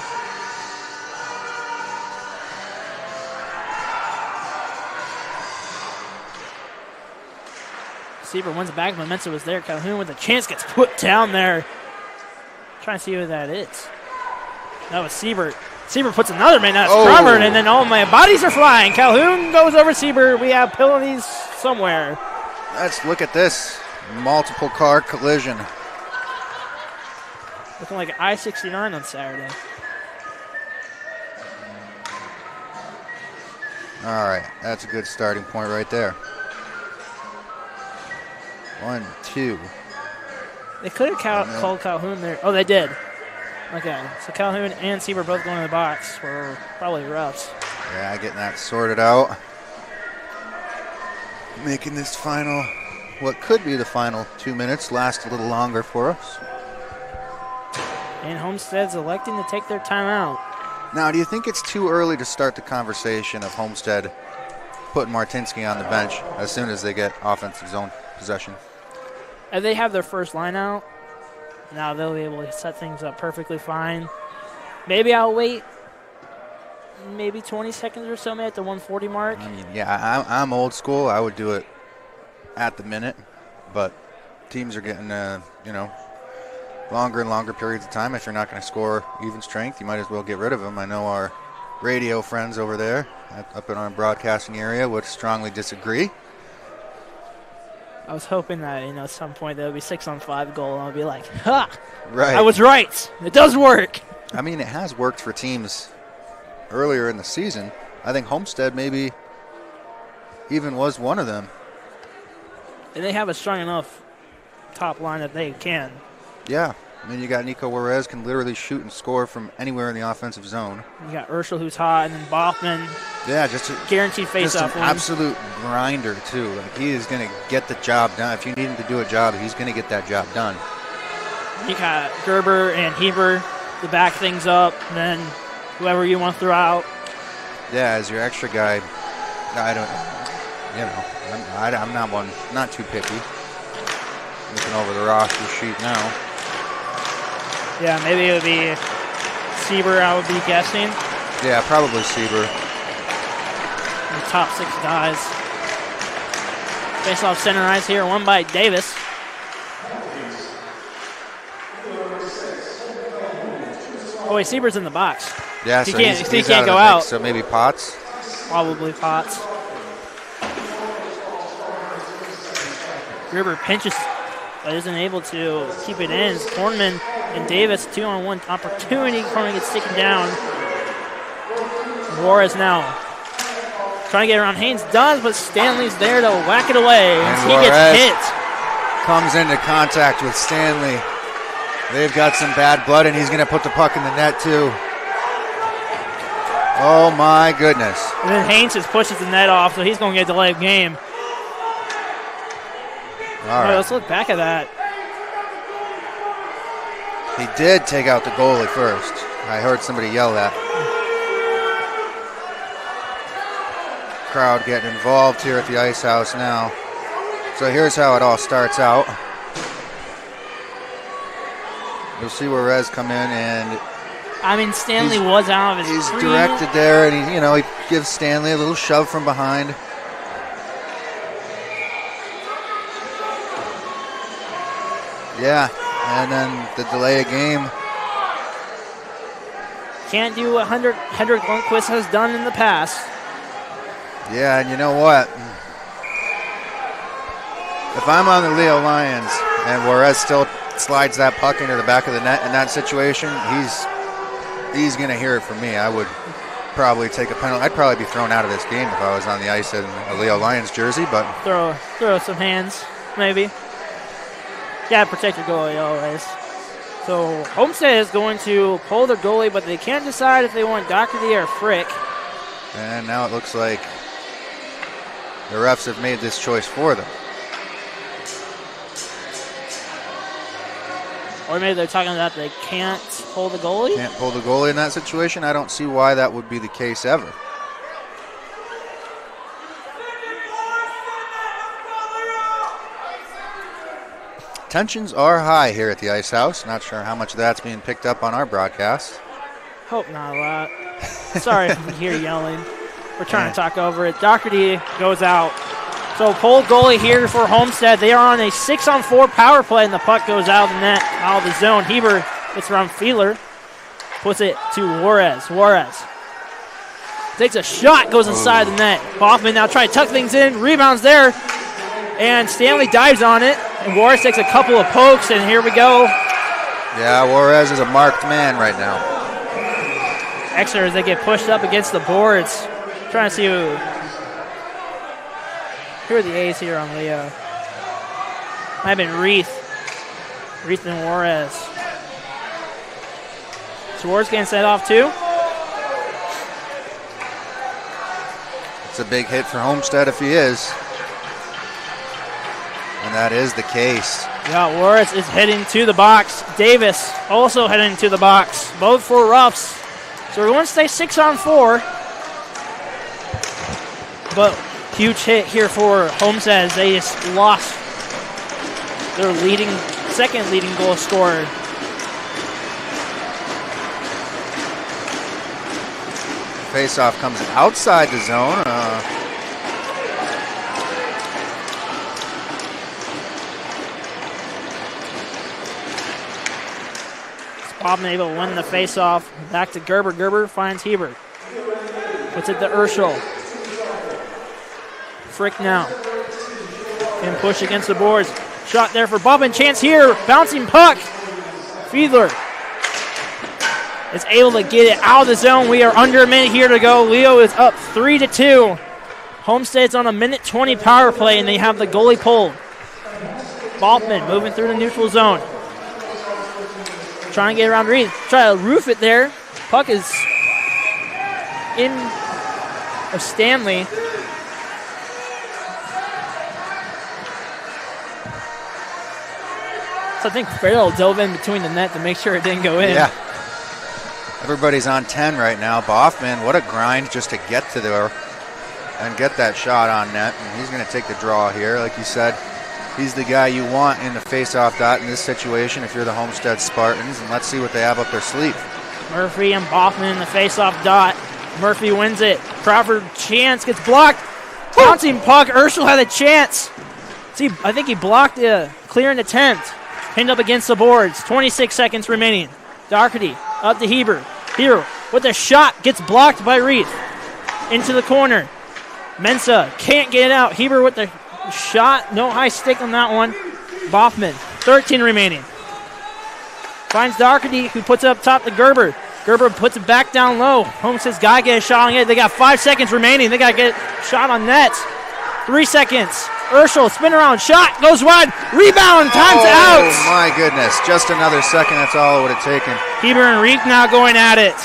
Sieber wins it back. Momentum was there. Calhoun with a chance gets put down there. Trying to see who that is. That was Siebert. Siebert puts another man. That's Crawford, and then all my bodies are flying. Calhoun goes over Siebert. We have penalties somewhere. Let's look at this. Multiple car collision. Looking like I-69 on Saturday. All right, that's a good starting point right there. 1, 2. They could have called Calhoun there. Oh, they did. Okay, so Calhoun and Siebert both going in the box for probably roughs. Yeah, getting that sorted out. Making this final, what could be the final 2 minutes, last a little longer for us. And Homestead's electing to take their timeout. Now, do you think it's too early to start the conversation of Homestead putting Martinsky on the bench as soon as they get offensive zone possession? If they have their first line out, now they'll be able to set things up perfectly fine. Maybe I'll wait maybe 20 seconds or so, maybe at the 140 mark. I mean, yeah, I'm old school. I would do it at the minute, but teams are getting, longer and longer periods of time. If you're not going to score even strength, you might as well get rid of them. I know our radio friends over there up in our broadcasting area would strongly disagree. I was hoping that, at some point there would be 6-on-5 goal, and I'll be like, ha! Right. I was right. It does work. I mean, it has worked for teams earlier in the season. I think Homestead maybe even was one of them. And they have a strong enough top line that they can. Yeah. I mean, you got Nico Juarez can literally shoot and score from anywhere in the offensive zone. You got Urschel who's hot, and then Bachman. Yeah, just a guaranteed face-off win. Absolute grinder too. Like, he is going to get the job done. If you need him to do a job, he's going to get that job done. You got Gerber and Heber to back things up, and then whoever you want to throw out. Yeah, as your extra guy, I'm not too picky. Looking over the roster sheet now. Yeah, maybe it would be Sieber, I would be guessing. Yeah, probably Sieber. The top 6 guys. Face off center ice here, won by Davis. wait, Siebert's in the box. Yeah, he so can't, he's he can't out go of the out. mix, so maybe Potts. Probably Potts. Gerber pinches, but isn't able to keep it in. Kornman and Davis, 2-on-1 opportunity. Kornman gets taken down. Juarez now trying to get around Haynes. Does, but Stanley's there to whack it away. And he gets hit. Comes into contact with Stanley. They've got some bad blood, and he's going to put the puck in the net, too. Oh, my goodness. And then Haynes just pushes the net off, so he's going to get a delayed game. All right. Let's look back at that. He did take out the goalie first. I heard somebody yell that. Crowd getting involved here at the Ice House now. So here's how it all starts out. You'll see where Rez come in, and I mean, Stanley was out of his he's screen. directed there, and he gives Stanley a little shove from behind. Yeah, and then the delay of game. Can't do what Hendrik Lundqvist has done in the past. Yeah, and you know what? If I'm on the Leo Lions and Juarez still slides that puck into the back of the net in that situation, he's going to hear it from me. I would probably take a penalty. I'd probably be thrown out of this game if I was on the ice in a Leo Lions jersey, but Throw some hands, maybe. Gotta protect your goalie always. So Homestead is going to pull their goalie, but they can't decide if they want Doherty or Frick. And now it looks like the refs have made this choice for them. Or maybe they're talking about they can't pull the goalie? Can't pull the goalie in that situation. I don't see why that would be the case ever. Tensions are high here at the Ice House. Not sure how much of that's being picked up on our broadcast. Hope not a lot. Sorry if you hear yelling. We're trying to talk over it. Doherty goes out. So pull goalie here for Homestead. They are on a 6-on-4 power play, and the puck goes out of the net, out of the zone. Heber gets around Fiedler, puts it to Juarez. Juarez takes a shot, goes inside the net. Hoffman now trying to tuck things in, rebounds there, and Stanley dives on it, and Juarez takes a couple of pokes, and here we go. Yeah, Juarez is a marked man right now. Exeter as they get pushed up against the boards. Trying to see who are the A's here on Leo. Might have been Reith and Juarez. Schwartz getting set off too. It's a big hit for Homestead if he is. And that is the case. Yeah, Juarez is heading to the box. Davis also heading to the box. Both for roughs. So we're going to stay 6-on-4. But huge hit here for Homestead as they just lost their second leading goal scorer. Faceoff comes outside the zone. Bobbin able to win the faceoff. Back to Gerber. Gerber finds Hebert. Puts it to Urschel. Frick now. Can push against the boards. Shot there for Bobbin. Chance here. Bouncing puck. Fiedler is able to get it out of the zone. We are under a minute here to go. Leo is up 3-2. Homestead's on a 1:20 power play, and they have the goalie pulled. Balkman moving through the neutral zone. Trying to get around Reed. Try to roof it there. Puck is in of Stanley. So I think Farrell dove in between the net to make sure it didn't go in. Yeah. Everybody's on 10 right now. Boffman, what a grind just to get to there and get that shot on net. And he's going to take the draw here. Like you said, he's the guy you want in the face-off dot in this situation if you're the Homestead Spartans. And let's see what they have up their sleeve. Murphy and Boffman in the face-off dot. Murphy wins it. Crawford chance gets blocked. Bouncing puck. Urschel had a chance. See, I think he blocked a clearing attempt. Pinned up against the boards. 26 seconds remaining. Doherty up to Heber. Heber with a shot, gets blocked by Reith. Into the corner. Mensa can't get it out. Heber with the shot, no high stick on that one. Boffman, 13 remaining. Finds Doherty, who puts it up top to Gerber. Gerber puts it back down low. Homestead's got to get a shot on it. They got 5 seconds remaining. They got to get a shot on net. 3 seconds. Urschel, spin around, shot, goes wide, rebound, time's out. Oh, my goodness. Just another second, that's all it would have taken. Heber and Reith now going at it.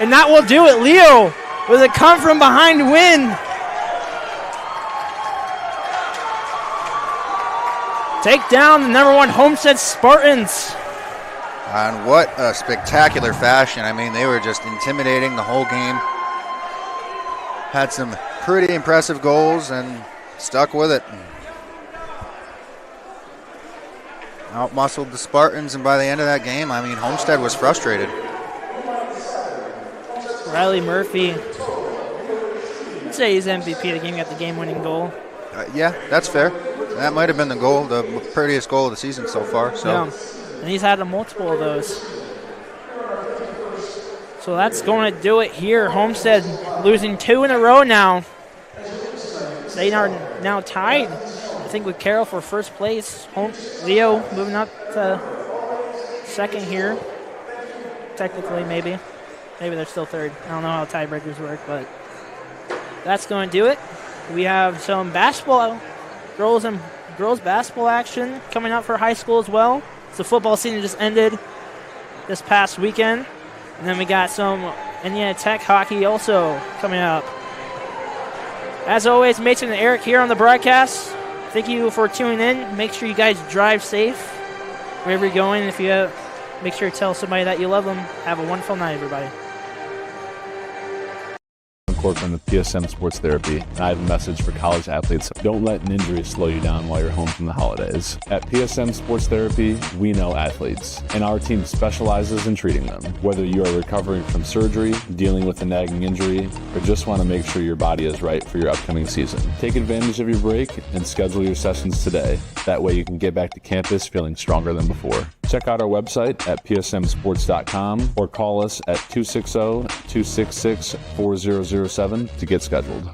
And that will do it. Leo with a come from behind win. Take down the number 1 Homestead Spartans. And what a spectacular fashion. I mean, they were just intimidating the whole game. Had some pretty impressive goals and stuck with it. Outmuscled the Spartans, and by the end of that game, I mean, Homestead was frustrated. Riley Murphy, I'd say he's MVP of the game, got the game-winning goal. Yeah, that's fair. That might have been the goal, the prettiest goal of the season so far. So. Yeah. And he's had a multiple of those. So that's going to do it here. Homestead losing 2 in a row now. They are now tied, I think, with Carroll for first place. Leo moving up to second here. Technically, maybe. Maybe they're still third. I don't know how tiebreakers work, but that's going to do it. We have some basketball, girls basketball action coming up for high school as well. The football season just ended this past weekend. And then we got some Indiana Tech hockey also coming up. As always, Mason and Eric here on the broadcast. Thank you for tuning in. Make sure you guys drive safe wherever you're going. If you make sure to tell somebody that you love them. Have a wonderful night, everybody. Court from the PSM Sports Therapy, and I have a message for college athletes. Don't let an injury slow you down while you're home from the holidays. At PSM Sports Therapy, we know athletes, and our team specializes in treating them. Whether you are recovering from surgery, dealing with a nagging injury, or just want to make sure your body is right for your upcoming season, take advantage of your break and schedule your sessions today. That way you can get back to campus feeling stronger than before. Check out our website at psmsports.com or call us at 260-266-4007 to get scheduled.